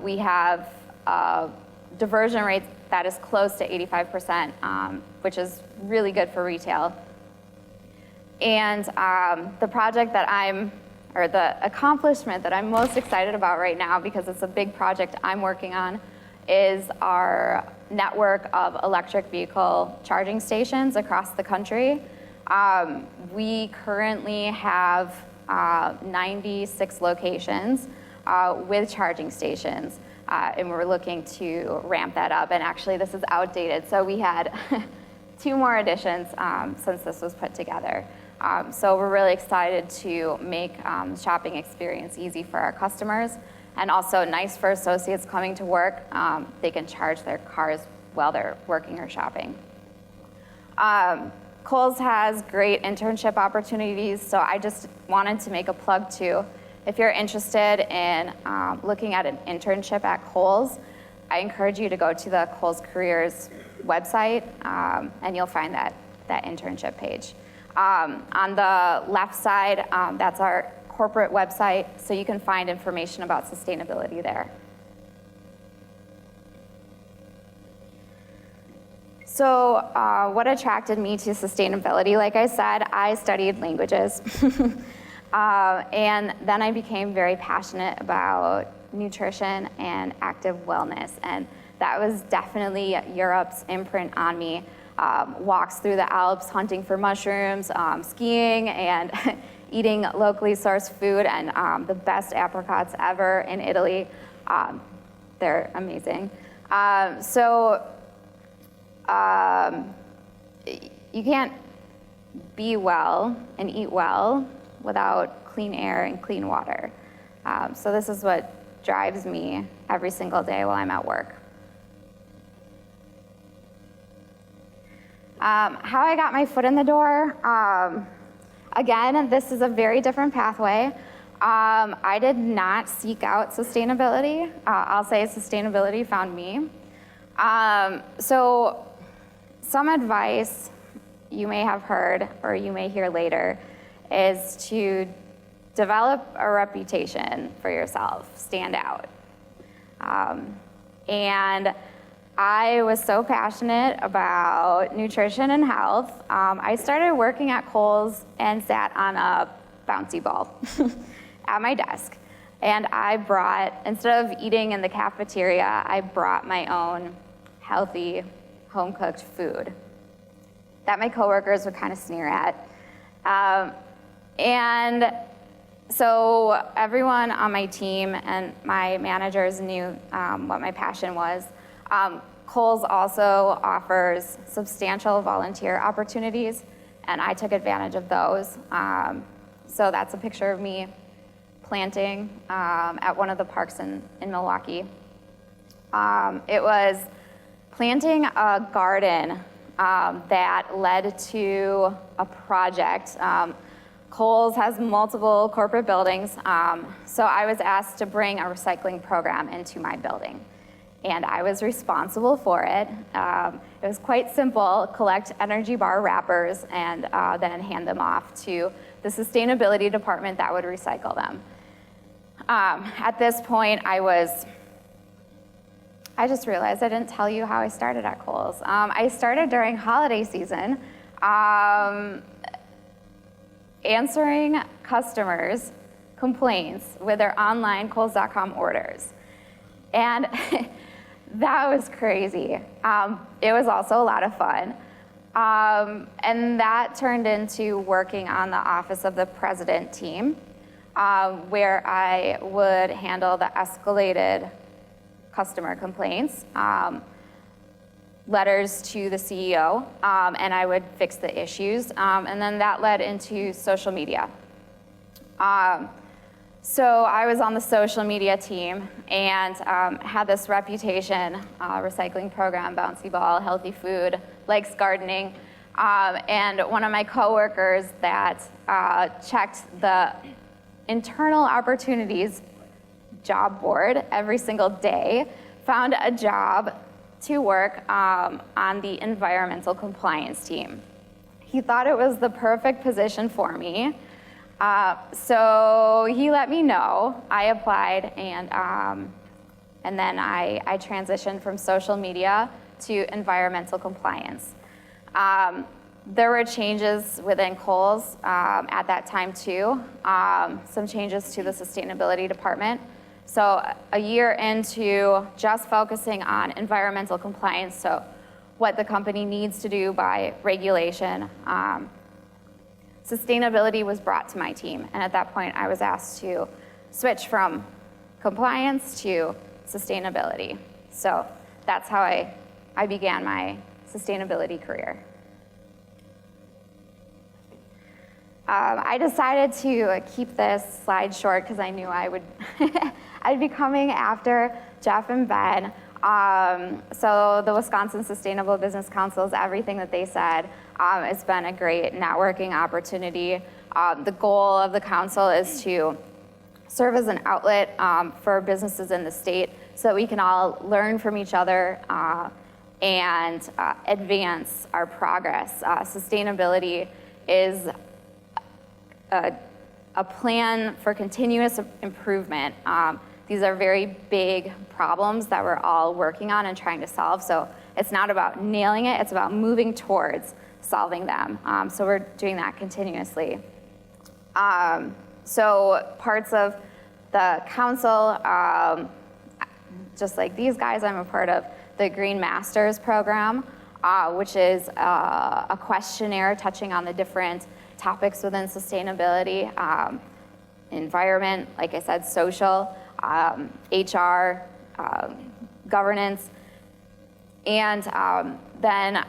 We have a diversion rate that is close to 85%, which is really good for retail. And the project that the accomplishment that I'm most excited about right now, because it's a big project I'm working on, is our network of electric vehicle charging stations across the country. We currently have 96 locations with charging stations, and we're looking to ramp that up. And actually, this is outdated, so we had 2 more additions since this was put together. So we're really excited to make the shopping experience easy for our customers, and also nice for associates coming to work. They can charge their cars while they're working or shopping. Kohl's has great internship opportunities, so I just wanted to make a plug too. If you're interested in looking at an internship at Kohl's, I encourage you to go to the Kohl's Careers website, and you'll find that internship page. On the left side, that's our corporate website, so you can find information about sustainability there. So what attracted me to sustainability? Like I said, I studied languages. And then I became very passionate about nutrition and active wellness. And that was definitely Europe's imprint on me. Walks through the Alps, hunting for mushrooms, skiing, and eating locally sourced food, and the best apricots ever in Italy. They're amazing. You can't be well and eat well without clean air and clean water. So this is what drives me every single day while I'm at work. How I got my foot in the door, again, this is a very different pathway. I did not seek out sustainability. I'll say sustainability found me. So some advice you may have heard or you may hear later is to develop a reputation for yourself, stand out. And I was so passionate about nutrition and health. I started working at Kohl's and sat on a bouncy ball at my desk. And I brought, instead of eating in the cafeteria, I brought my own healthy, home-cooked food that my coworkers would kind of sneer at. And so everyone on my team and my managers knew what my passion was. Kohl's also offers substantial volunteer opportunities, and I took advantage of those. So that's a picture of me planting at one of the parks in Milwaukee. It was planting a garden that led to a project. Kohl's has multiple corporate buildings, so I was asked to bring a recycling program into my building. And I was responsible for it. It was quite simple: collect energy bar wrappers and then hand them off to the sustainability department that would recycle them. At this point, I just realized I didn't tell you how I started at Kohl's. I started during holiday season, answering customers' complaints with their online Kohls.com orders. And that was crazy. It was also a lot of fun. And that turned into working on the Office of the President team, where I would handle the escalated customer complaints, letters to the CEO, and I would fix the issues. And then that led into social media. So I was on the social media team and had this reputation, recycling program, bouncy ball, healthy food, likes gardening. And one of my coworkers that checked the internal opportunities job board every single day, found a job to work on the environmental compliance team. He thought it was the perfect position for me. So he let me know. I applied, and then I transitioned from social media to environmental compliance. There were changes within Kohl's at that time too, some changes to the sustainability department. So a year into just focusing on environmental compliance, so what the company needs to do by regulation, sustainability was brought to my team. And at that point, I was asked to switch from compliance to sustainability. So that's how I began my sustainability career. I decided to keep this slide short because I knew I would I'd be coming after Jeff and Ben. So the Wisconsin Sustainable Business Council is everything that they said. It's been a great networking opportunity. The goal of the council is to serve as an outlet for businesses in the state so that we can all learn from each other and advance our progress. Sustainability is a plan for continuous improvement. These are very big problems that we're all working on and trying to solve. So it's not about nailing it, it's about moving towards solving them. So we're doing that continuously. So parts of the council, just like these guys, I'm a part of the Green Masters program, which is a questionnaire touching on the different topics within sustainability, environment, like I said, social, HR, governance, and then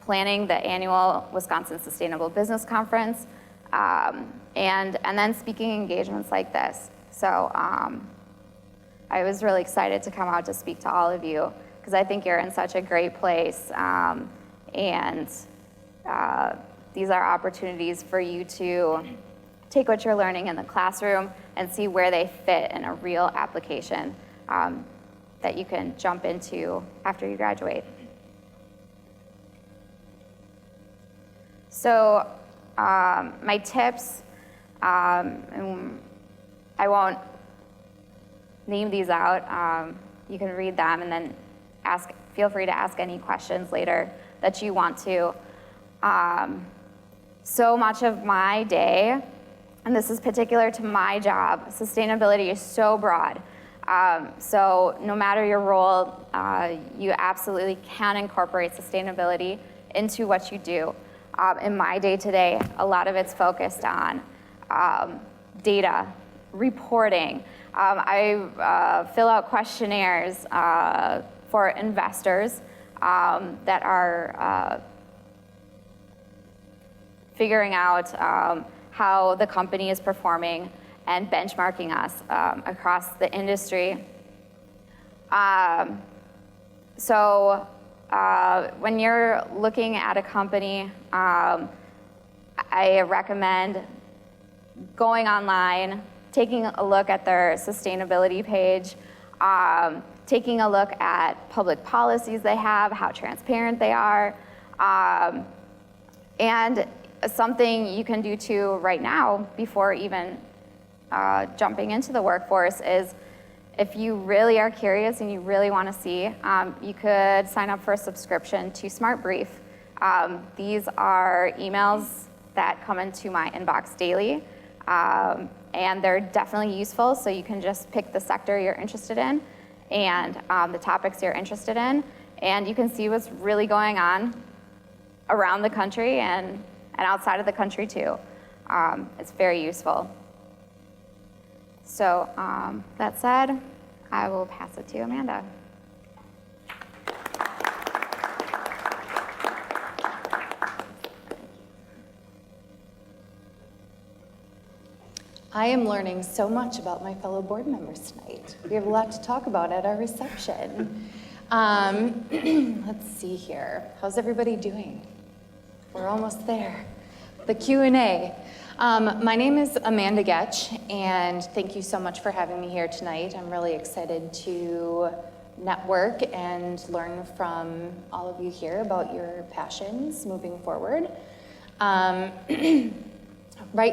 planning the annual Wisconsin Sustainable Business Conference, and then speaking engagements like this. So I was really excited to come out to speak to all of you because I think you're in such a great place, and these are opportunities for you to take what you're learning in the classroom and see where they fit in a real application that you can jump into after you graduate. So my tips, and I won't name these out. You can read them and then feel free to ask any questions later that you want to. So much of my day, and this is particular to my job, sustainability is so broad. So no matter your role, you absolutely can incorporate sustainability into what you do. In my day-to-day, a lot of it's focused on data, reporting. I fill out questionnaires for investors that are figuring out how the company is performing and benchmarking us across the industry. So when you're looking at a company, I recommend going online, taking a look at their sustainability page, taking a look at public policies they have, how transparent they are, and something you can do too right now before even jumping into the workforce is if you really are curious and you really want to see, you could sign up for a subscription to Smart Brief. These are emails that come into my inbox daily, and they're definitely useful, so you can just pick the sector you're interested in and the topics you're interested in, and you can see what's really going on around the country and outside of the country too. It's very useful. So that said, I will pass it to Amanda. I am learning so much about my fellow board members tonight. We have a lot to talk about at our reception. Let's see here. How's everybody doing? We're almost there. The Q&A. My name is Amanda Getch, and thank you so much for having me here tonight. I'm really excited to network and learn from all of you here about your passions moving forward. Right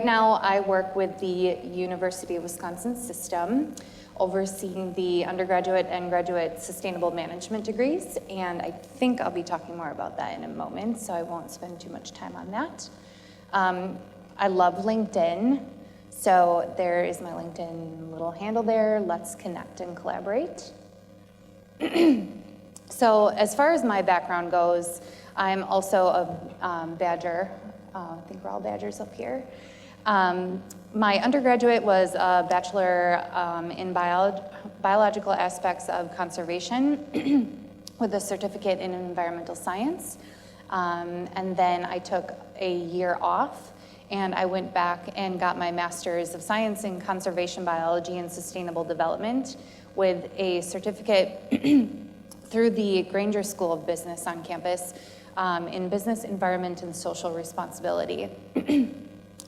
now, I work with the University of Wisconsin system, overseeing the undergraduate and graduate sustainable management degrees, and I think I'll be talking more about that in a moment, so I won't spend too much time on that. I love LinkedIn, so there is my LinkedIn little handle there. Let's connect and collaborate. So as far as my background goes, I'm also a Badger. I think we're all Badgers up here. My undergraduate was a bachelor in biological aspects of conservation with a certificate in environmental science. And then I took a year off and I went back and got my master's of science in conservation biology and sustainable development with a certificate through the Granger School of Business on campus in business, environment, and social responsibility.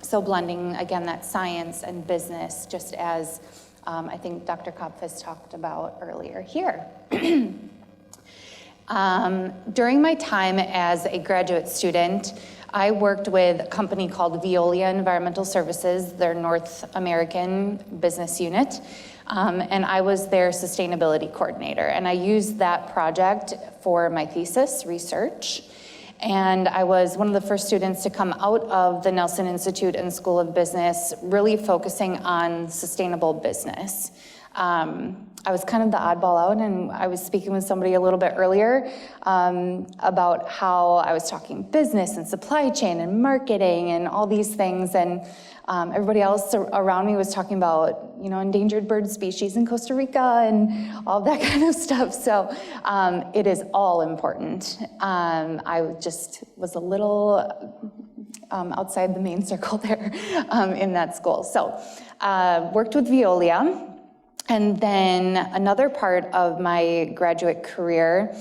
So blending, again, that science and business, just as I think Dr. Kopf has talked about earlier here. During my time as a graduate student, I worked with a company called Veolia Environmental Services, their North American business unit, and I was their sustainability coordinator. And I used that project for my thesis research. And I was one of the first students to come out of the Nelson Institute and School of Business, really focusing on sustainable business. I was kind of the oddball out, and I was speaking with somebody a little bit earlier about how I was talking business and supply chain and marketing and all these things, and everybody else around me was talking about, you know, endangered bird species in Costa Rica and all that kind of stuff. So it is all important. I just was a little outside the main circle there in that school. So worked with Veolia. And then another part of my graduate career,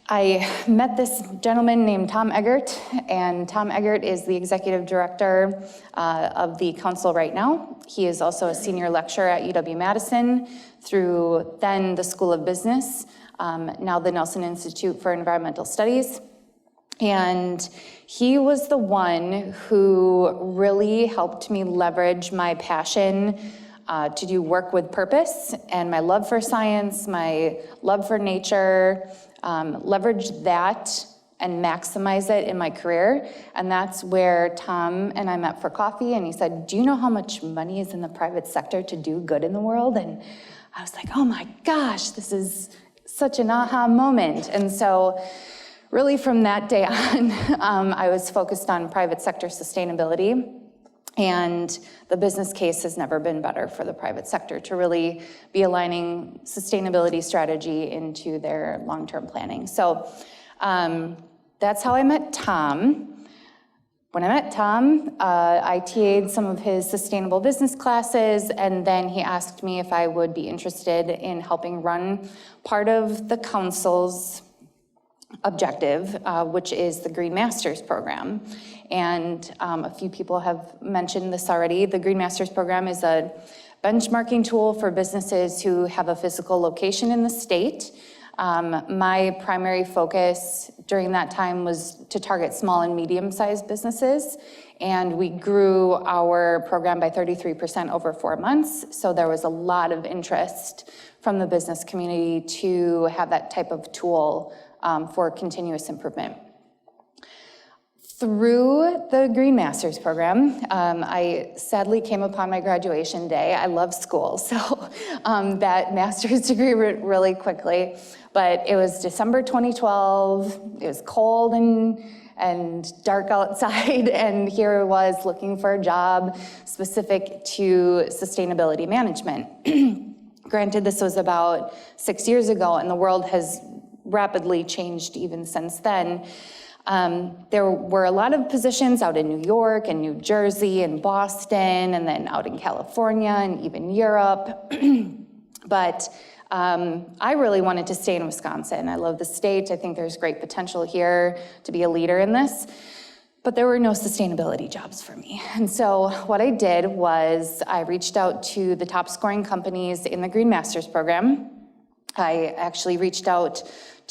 I met this gentleman named Tom Eggert, and Tom Eggert is the executive director of the council right now. He is also a senior lecturer at UW-Madison through then the School of Business, now the Nelson Institute for Environmental Studies. And he was the one who really helped me leverage my passion to do work with purpose, and my love for science, my love for nature, leverage that and maximize it in my career. And that's where Tom and I met for coffee, and he said, do you know how much money is in the private sector to do good in the world? And I was like, oh my gosh, this is such an aha moment. And so really from that day on, I was focused on private sector sustainability. And the business case has never been better for the private sector to really be aligning sustainability strategy into their long-term planning. So that's how I met Tom. When I met Tom, I TA'd some of his sustainable business classes, and then he asked me if I would be interested in helping run part of the council's objective, which is the Green Masters program. And a few people have mentioned this already. The Green Masters program is a benchmarking tool for businesses who have a physical location in the state. My primary focus during that time was to target small and medium-sized businesses, and we grew our program by 33% over 4 months, so there was a lot of interest from the business community to have that type of tool for continuous improvement. Through the Green Masters program, I sadly came upon my graduation day. I love school, so that master's degree really quickly. But it was December 2012. It was cold and dark outside, and here I was looking for a job specific to sustainability management. Granted, this was about 6 years ago, and the world has rapidly changed even since then. There were a lot of positions out in New York and New Jersey and Boston, and then out in California and even Europe. But I really wanted to stay in Wisconsin. I love the state. I think there's great potential here to be a leader in this. But there were no sustainability jobs for me. And so what I did was I reached out to the top scoring companies in the Green Masters program. I actually reached out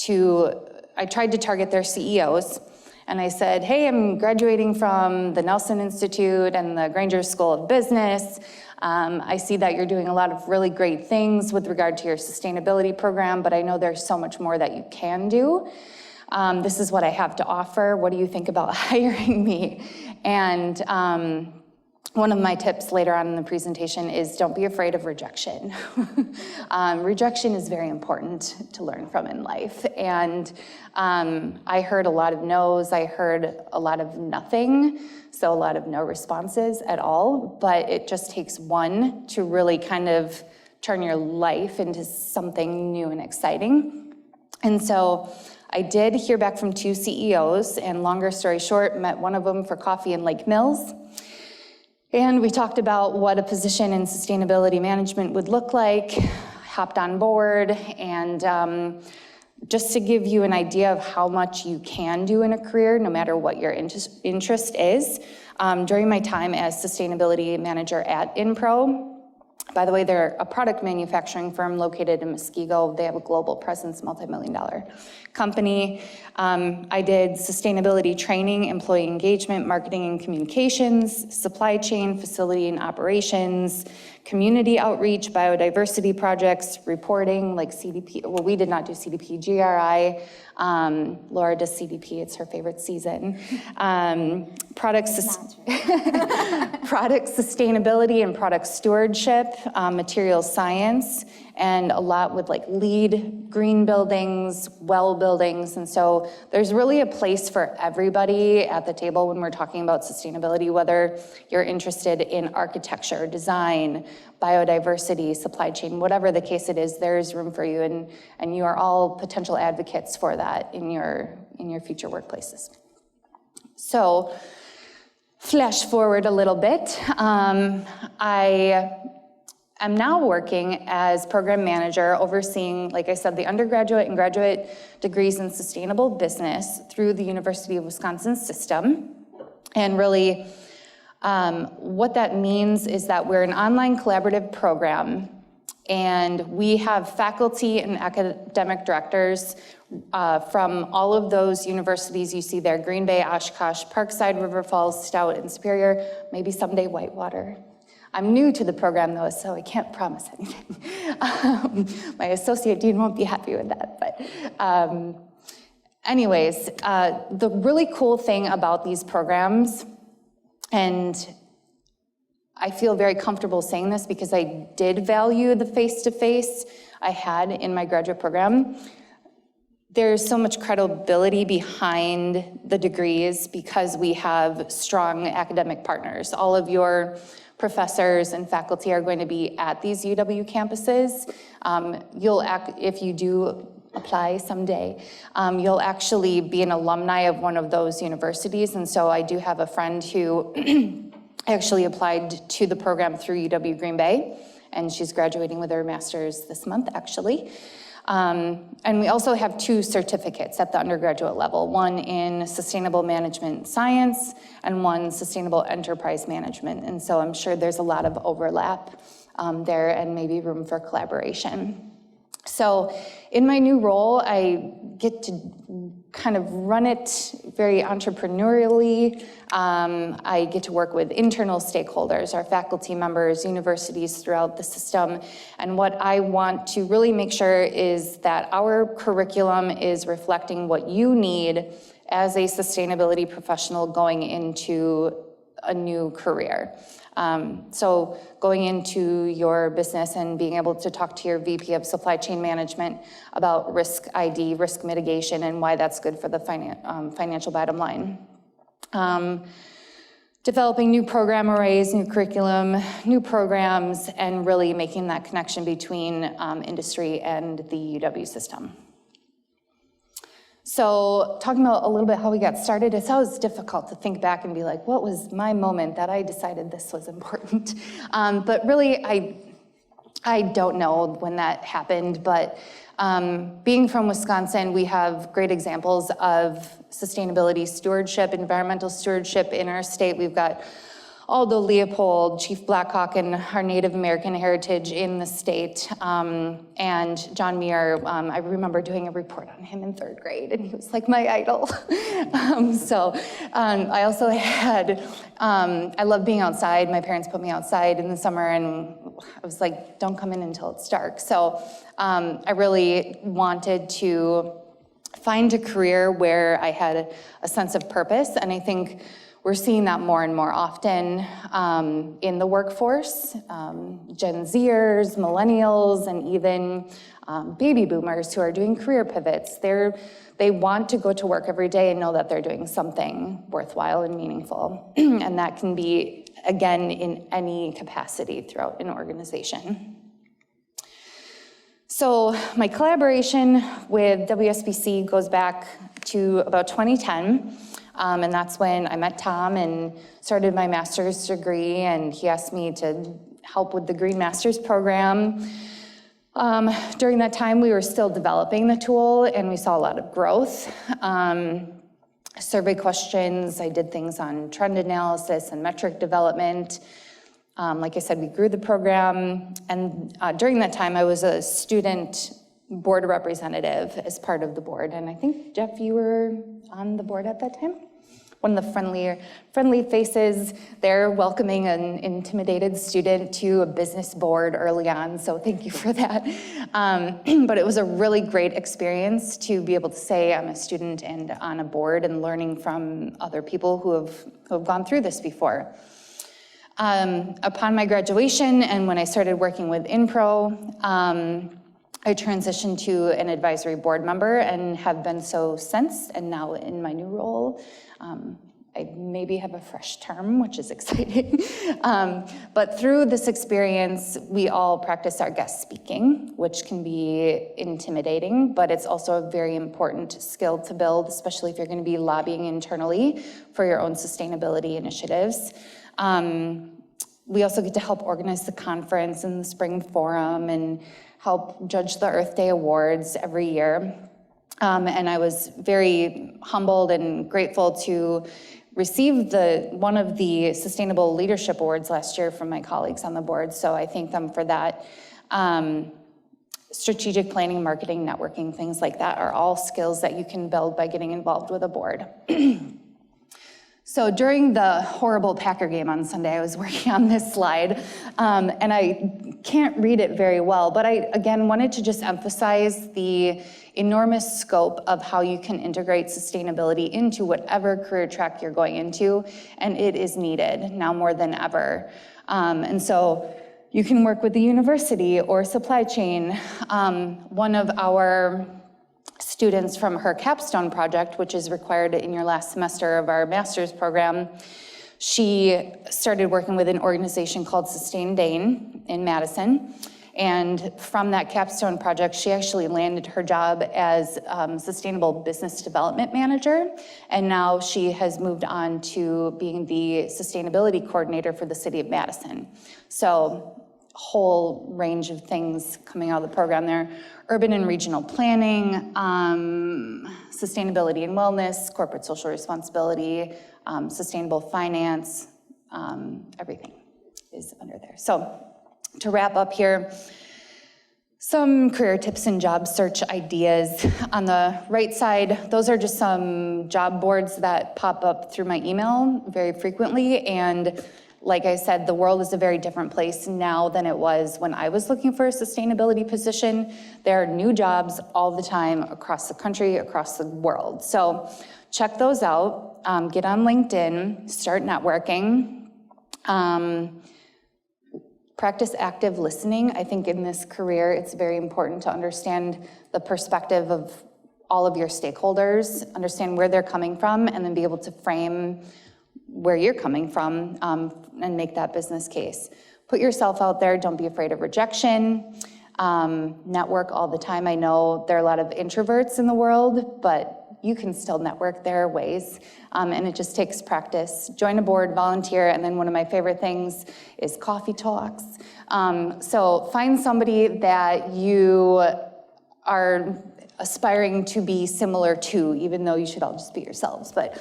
I tried to target their CEOs, and I said, hey, I'm graduating from the Nelson Institute and the Granger School of Business. I see that you're doing a lot of really great things with regard to your sustainability program, but I know there's so much more that you can do. This is what I have to offer. What do you think about hiring me? And one of my tips later on in the presentation is don't be afraid of rejection. Rejection is very important to learn from in life. And I heard a lot of no's. I heard a lot of nothing, so a lot of no responses at all. But it just takes one to really kind of turn your life into something new and exciting. And so I did hear back from 2 CEOs, and longer story short, met one of them for coffee in Lake Mills. And we talked about what a position in sustainability management would look like, hopped on board, and just to give you an idea of how much you can do in a career, no matter what your interest is, during my time as sustainability manager at Inpro, by the way, they're a product manufacturing firm located in Muskego. They have a global presence, multi-million-dollar company. I did sustainability training, employee engagement, marketing and communications, supply chain, facility and operations, community outreach, biodiversity projects, reporting like CDP. Well, we did not do CDP, GRI. Laura does CDP, it's her favorite season. Product sustainability and product stewardship, material science, and a lot with like LEED, green buildings, well buildings. And so there's really a place for everybody at the table when we're talking about sustainability, whether you're interested in architecture, design, biodiversity, supply chain, whatever the case it is, there's room for you, and you are all potential advocates for that in your future workplaces. So, flash forward a little bit. I am now working as program manager, overseeing, like I said, the undergraduate and graduate degrees in sustainable business through the University of Wisconsin system. And really, what that means is that we're an online collaborative program, and we have faculty and academic directors from all of those universities you see there: Green Bay, Oshkosh, Parkside, River Falls, Stout, and Superior, maybe someday Whitewater. I'm new to the program though, so I can't promise anything. My associate dean won't be happy with that, but anyways, the really cool thing about these programs, and I feel very comfortable saying this because I did value the face-to-face I had in my graduate program. There's so much credibility behind the degrees because we have strong academic partners. All of your professors and faculty are going to be at these UW campuses. If you do apply someday, you'll actually be an alumni of one of those universities. And so I do have a friend who actually applied to the program through UW Green Bay, and she's graduating with her master's this month, actually. And we also have 2 certificates at the undergraduate level, one in sustainable management science and one sustainable enterprise management. And so I'm sure there's a lot of overlap there and maybe room for collaboration. So in my new role, I get to kind of run it very entrepreneurially. I get to work with internal stakeholders, our faculty members, universities throughout the system. And what I want to really make sure is that our curriculum is reflecting what you need as a sustainability professional going into a new career. So going into your business and being able to talk to your VP of supply chain management about risk ID, risk mitigation, and why that's good for the financial bottom line. Developing new program arrays, new curriculum, new programs, and really making that connection between industry and the UW system. So talking about a little bit how we got started, it's always difficult to think back and be like, what was my moment that I decided this was important? But really, I don't know when that happened, but being from Wisconsin, we have great examples of sustainability stewardship, environmental stewardship in our state. We've got Aldo Leopold, Chief Blackhawk, and our Native American heritage in the state. And John Muir, I remember doing a report on him in 3rd grade, and he was like my idol. I also had, I love being outside. My parents put me outside in the summer, and I was like, don't come in until it's dark. So I really wanted to find a career where I had a sense of purpose, and I think we're seeing that more and more often in the workforce. Gen Zers, millennials, and even baby boomers who are doing career pivots. They want to go to work every day and know that they're doing something worthwhile and meaningful. And that can be, again, in any capacity throughout an organization. So my collaboration with WSBC goes back to about 2010. And that's when I met Tom and started my master's degree, and he asked me to help with the Green Master's program. During that time, we were still developing the tool, and we saw a lot of growth. Survey questions, I did things on trend analysis and metric development. Like I said, we grew the program, and during that time, I was a student board representative as part of the board, and I think, Jeff, you were on the board at that time? One of the friendly faces there, welcoming an intimidated student to a business board early on, so thank you for that. But it was a really great experience to be able to say I'm a student and on a board and learning from other people who have gone through this before. Upon my graduation and when I started working with InPro, I transitioned to an advisory board member and have been so since, and now in my new role, I maybe have a fresh term, which is exciting. But through this experience, we all practice our guest speaking, which can be intimidating, but it's also a very important skill to build, especially if you're going to be lobbying internally for your own sustainability initiatives. We also get to help organize the conference and the spring forum and help judge the Earth Day Awards every year. And I was very humbled and grateful to receive one of the Sustainable Leadership Awards last year from my colleagues on the board, so I thank them for that. Strategic planning, marketing, networking, things like that are all skills that you can build by getting involved with a board. So during the horrible Packer game on Sunday, I was working on this slide, and I can't read it very well, but I, again, wanted to just emphasize the enormous scope of how you can integrate sustainability into whatever career track you're going into, and it is needed now more than ever. And so you can work with the university or supply chain. One of our students from her capstone project, which is required in your last semester of our master's program, she started working with an organization called Sustain Dane in Madison. And from that capstone project, she actually landed her job as Sustainable Business Development Manager. And now she has moved on to being the Sustainability Coordinator for the City of Madison. So whole range of things coming out of the program there. Urban and regional planning, sustainability and wellness, corporate social responsibility, sustainable finance, everything is under there. So to wrap up here, some career tips and job search ideas. On the right side, those are just some job boards that pop up through my email very frequently, and like I said, the world is a very different place now than it was when I was looking for a sustainability position. There are new jobs all the time across the country, across the world. So check those out, get on LinkedIn, start networking, practice active listening. I think in this career, it's very important to understand the perspective of all of your stakeholders, understand where they're coming from, and then be able to frame where you're coming from and make that business case. Put yourself out there, don't be afraid of rejection. Network all the time. I know there are a lot of introverts in the world, but you can still network. There are ways, and it just takes practice. Join a board, volunteer, and then one of my favorite things is coffee talks. So find somebody that you are aspiring to be similar to, even though you should all just be yourselves. But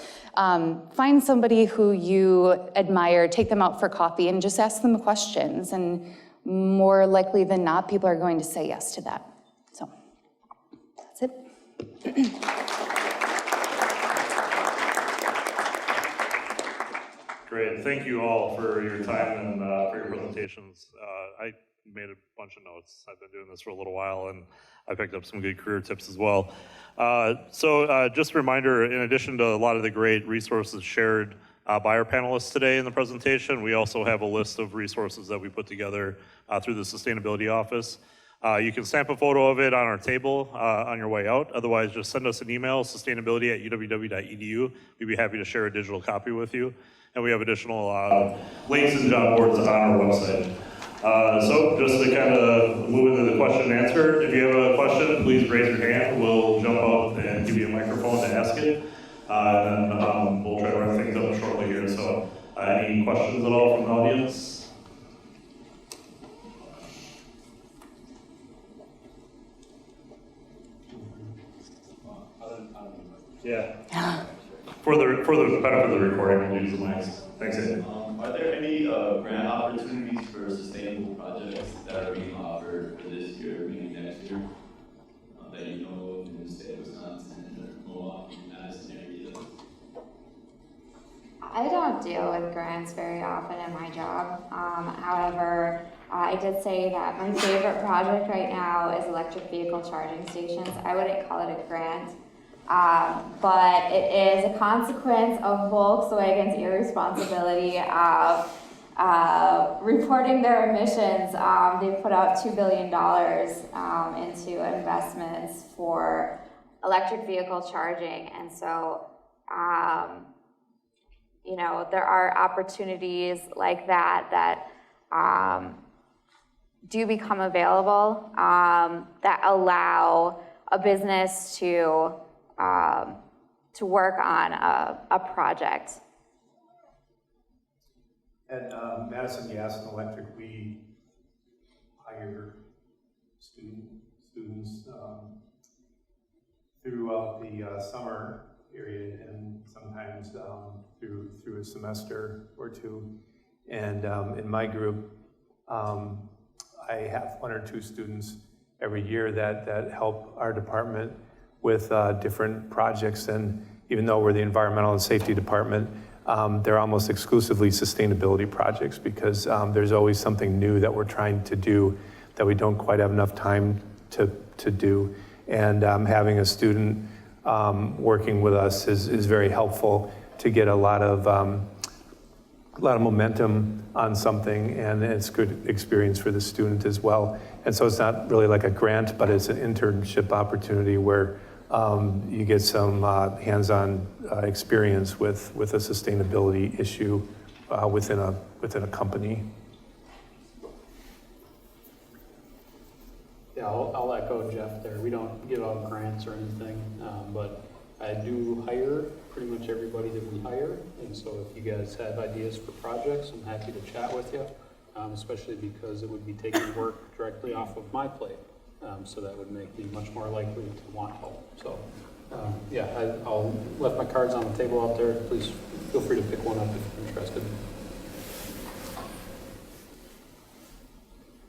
find somebody who you admire, take them out for coffee, and just ask them questions. And more likely than not, people are going to say yes to that. So that's it. Great. Thank you all for your time and for your presentations. I made a bunch of notes. I've been doing this for a little while, and I picked up some good career tips as well. So just a reminder, in addition to a lot of the great resources shared by our panelists today in the presentation, we also have a list of resources that we put together through the Sustainability Office. You can stamp a photo of it on our table on your way out. Otherwise, just send us an email, sustainability@uww.edu. We'd be happy to share a digital copy with you. And we have additional links and job boards on our website. So just to kind of move into the question and answer, if you have a question, please raise your hand. We'll jump up and give you a microphone to ask it. And then we'll try to wrap things up shortly here. So any questions at all from the audience? Yeah. For the benefit of the recording, we'll use the mics. Thanks, Ed. Are there any grant opportunities for sustainable projects that are being offered for this year, maybe next year, that you know of in the state of Wisconsin or Milwaukee, Madison area? I don't deal with grants very often in my job. However, I did say that my favorite project right now is electric vehicle charging stations. I wouldn't call it a grant. But it is a consequence of Volkswagen's irresponsibility of reporting their emissions. They put out $2 billion into investments for electric vehicle charging. And so, you know, there are opportunities like that do become available that allow a business to work on a project. At Madison Gas and Electric, we hire students throughout the summer period, and sometimes through a semester or two. And in my group, I have 1 or 2 students every year that help our department with different projects. And even though we're the environmental and safety department, they're almost exclusively sustainability projects, because there's always something new that we're trying to do that we don't quite have enough time to do. And having a student working with us is very helpful to get a lot of momentum on something, and it's good experience for the student as well. And so it's not really like a grant, but it's an internship opportunity where you get some hands-on experience with a sustainability issue within a company. Yeah, I'll echo Jeff there. We don't give out grants or anything, but I do hire pretty much everybody that we hire. And so if you guys have ideas for projects, I'm happy to chat with you, especially because it would be taking work directly off of my plate. So that would make me much more likely to want help. So yeah, I'll left my cards on the table out there. Please feel free to pick one up if you're interested.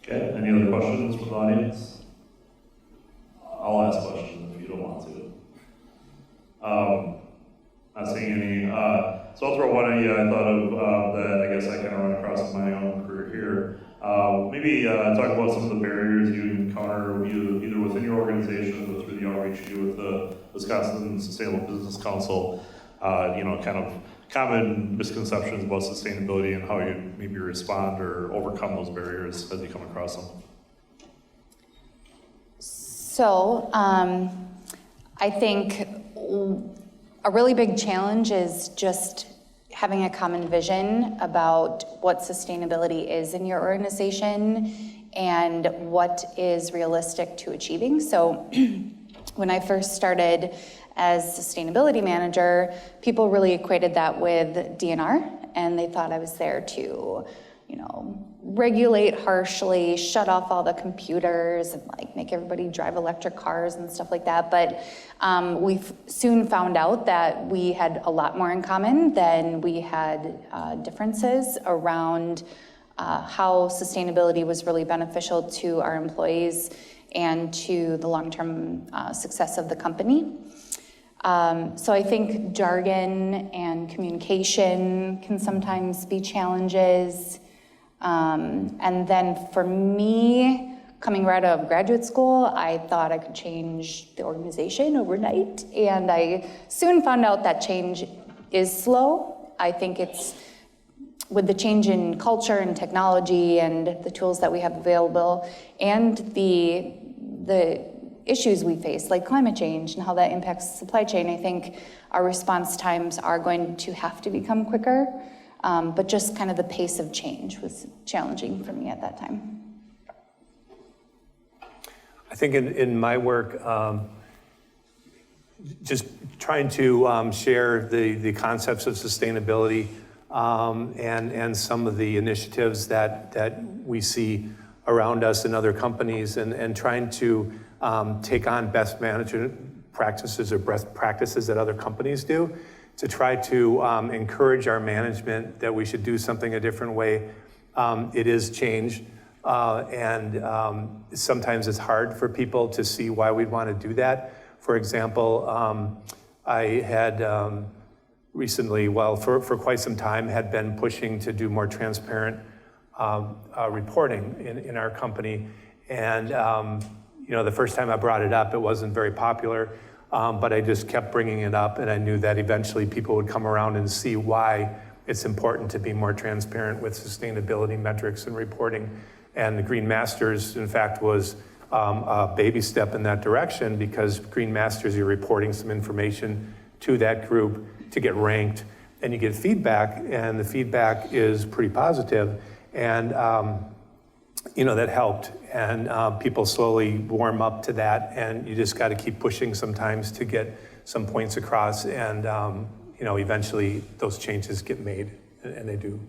Okay, any other questions from the audience? I'll ask questions if you don't want to. Not seeing any. So I'll throw one at you. I thought of that I guess I kind of run across in my own career here. Maybe talk about some of the barriers you encounter either within your organization or through the outreach you do with the Wisconsin Sustainable Business Council. You know, kind of common misconceptions about sustainability and how you maybe respond or overcome those barriers as you come across them. So I think a really big challenge is just having a common vision about what sustainability is in your organization and what is realistic to achieving. So when I first started as sustainability manager, people really equated that with DNR, and they thought I was there to, regulate harshly, shut off all the computers, and like make everybody drive electric cars and stuff like that. But we soon found out that we had a lot more in common than we had differences around how sustainability was really beneficial to our employees and to the long-term success of the company. So I think jargon and communication can sometimes be challenges. And then for me, coming right out of graduate school, I thought I could change the organization overnight. And I soon found out that change is slow. I think it's with the change in culture and technology and the tools that we have available and the issues we face, like climate change and how that impacts the supply chain, I think our response times are going to have to become quicker. But just kind of the pace of change was challenging for me at that time. I think in my work, just trying to share the concepts of sustainability and some of the initiatives that we see around us in other companies, and trying to take on best management practices or best practices that other companies do, to try to encourage our management that we should do something a different way. It is change, and sometimes it's hard for people to see why we'd want to do that. For example, I had recently, for quite some time, had been pushing to do more transparent reporting in our company. And the first time I brought it up, it wasn't very popular. But I just kept bringing it up, and I knew that eventually people would come around and see why it's important to be more transparent with sustainability metrics and reporting. And the Green Masters, in fact, was a baby step in that direction, because Green Masters, you're reporting some information to that group to get ranked, and you get feedback, and the feedback is pretty positive. And that helped, and people slowly warm up to that, and you just got to keep pushing sometimes to get some points across, and eventually those changes get made, and they do.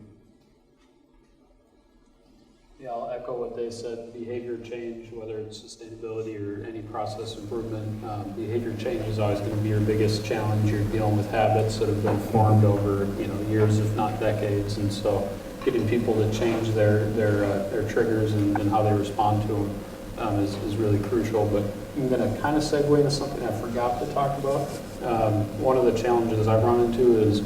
Yeah, I'll echo what they said. Behavior change, whether it's sustainability or any process improvement, behavior change is always going to be your biggest challenge. You're dealing with habits that have been formed over years, if not decades, and so getting people to change their triggers and how they respond to them is really crucial. But I'm going to kind of segue into something I forgot to talk about. One of the challenges I've run into is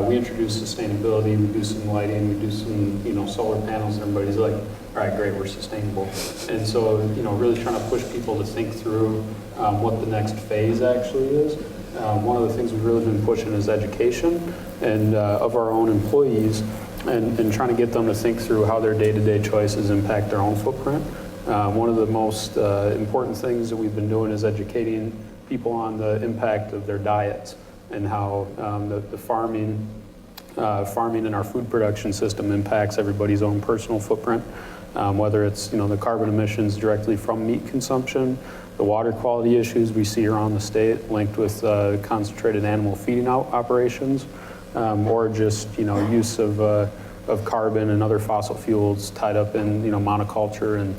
we introduce sustainability, we do some lighting, we do some solar panels, and everybody's like, all right, great, we're sustainable. And so really trying to push people to think through what the next phase actually is. One of the things we've really been pushing is education and of our own employees, and trying to get them to think through how their day-to-day choices impact their own footprint. One of the most important things that we've been doing is educating people on the impact of their diets and how the farming in our food production system impacts everybody's own personal footprint, whether it's the carbon emissions directly from meat consumption, the water quality issues we see around the state linked with concentrated animal feeding operations, or just use of carbon and other fossil fuels tied up in monoculture and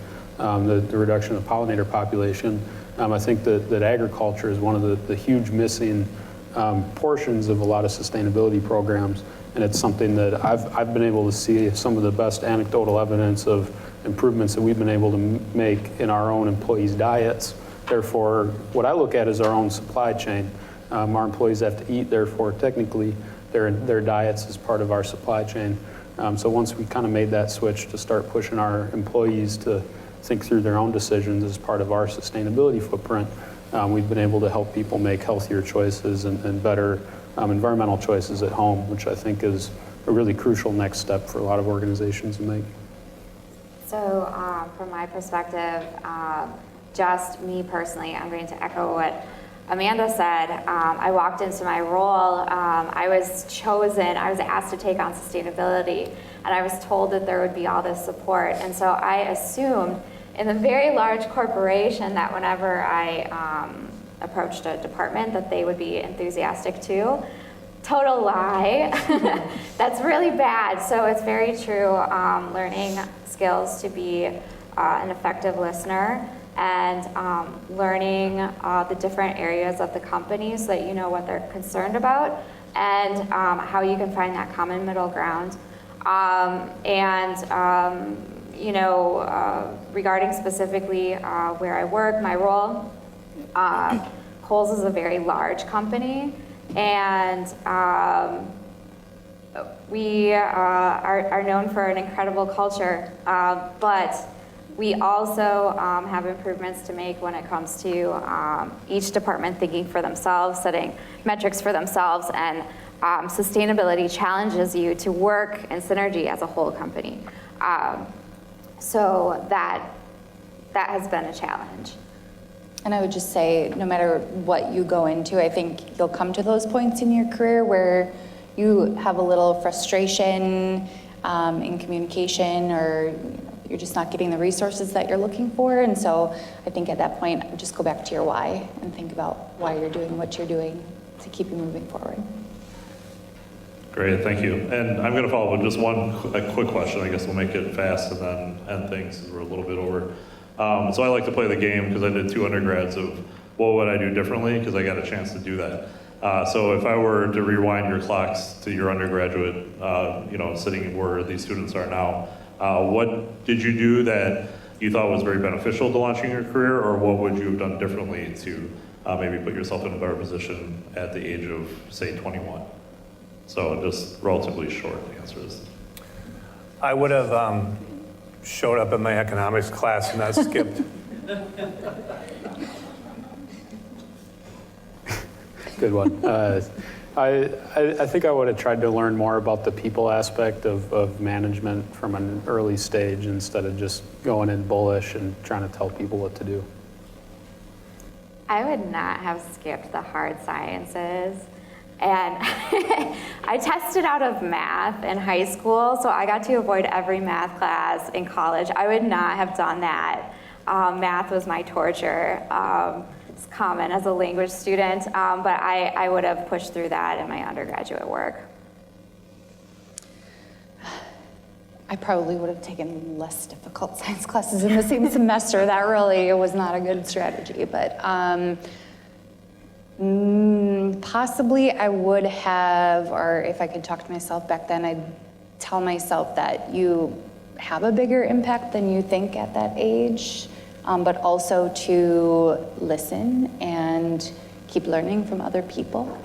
the reduction of pollinator population. I think that agriculture is one of the huge missing portions of a lot of sustainability programs, and it's something that I've been able to see some of the best anecdotal evidence of improvements that we've been able to make in our own employees' diets. Therefore, what I look at is our own supply chain. Our employees have to eat, therefore, technically, their diets is part of our supply chain. So once we kind of made that switch to start pushing our employees to think through their own decisions as part of our sustainability footprint, we've been able to help people make healthier choices and better environmental choices at home, which I think is a really crucial next step for a lot of organizations to make. So from my perspective, just me personally, I'm going to echo what Amanda said. I walked into my role, I was asked to take on sustainability, and I was told that there would be all this support. And so I assumed in a very large corporation that whenever I approached a department that they would be enthusiastic to. Total lie. That's really bad. So it's very true, learning skills to be an effective listener, and learning the different areas of the company so that you know what they're concerned about, and how you can find that common middle ground. You know, regarding specifically where I work, my role, Kohl's is a very large company, and we are known for an incredible culture, but we also have improvements to make when it comes to each department thinking for themselves, setting metrics for themselves, and sustainability challenges you to work in synergy as a whole company. So that has been a challenge. And I would just say, no matter what you go into, I think you'll come to those points in your career where you have a little frustration in communication, or you're just not getting the resources that you're looking for. And so I think at that point, just go back to your why and think about why you're doing what you're doing to keep you moving forward. Great, thank you. And I'm going to follow up with just a quick question. I guess we'll make it fast and then end things because we're a little bit over. So I like to play the game because I did 2 undergrads of what would I do differently, because I got a chance to do that. So if I were to rewind your clocks to your undergraduate, you know, sitting where these students are now, what did you do that you thought was very beneficial to launching your career, or what would you have done differently to maybe put yourself in a better position at the age of, say, 21? So just relatively short answers. I would have showed up in my economics class and not skipped. Good one. I think I would have tried to learn more about the people aspect of management from an early stage instead of just going in bullish and trying to tell people what to do. I would not have skipped the hard sciences. And I tested out of math in high school, so I got to avoid every math class in college. I would not have done that. Math was my torture. It's common as a language student, but I would have pushed through that in my undergraduate work. I probably would have taken less difficult science classes in the same semester. That really was not a good strategy, but possibly I would have, or if I could talk to myself back then, I'd tell myself that you have a bigger impact than you think at that age, but also to listen and keep learning from other people.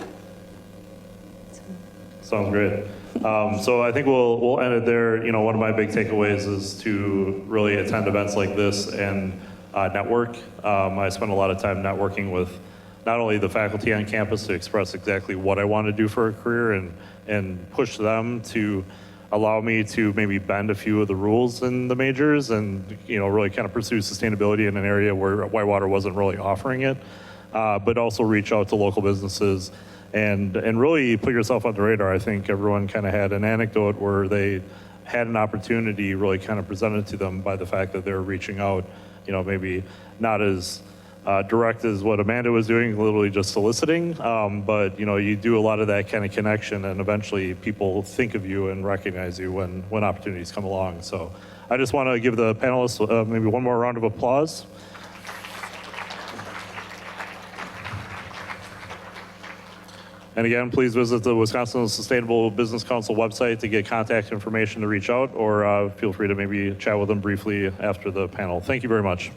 Sounds great. So I think we'll end it there. You know, one of my big takeaways is to really attend events like this and network. I spend a lot of time networking with not only the faculty on campus to express exactly what I want to do for a career and push them to allow me to maybe bend a few of the rules in the majors and, you know, really kind of pursue sustainability in an area where Whitewater wasn't really offering it, but also reach out to local businesses and really put yourself on the radar. I think everyone kind of had an anecdote where they had an opportunity really kind of presented to them by the fact that they're reaching out, you know, maybe not as direct as what Amanda was doing, literally just soliciting, but you know, you do a lot of that kind of connection, and eventually people think of you and recognize you when opportunities come along. So I just want to give the panelists maybe one more round of applause. And again, please visit the Wisconsin Sustainable Business Council website to get contact information to reach out, or feel free to maybe chat with them briefly after the panel. Thank you very much.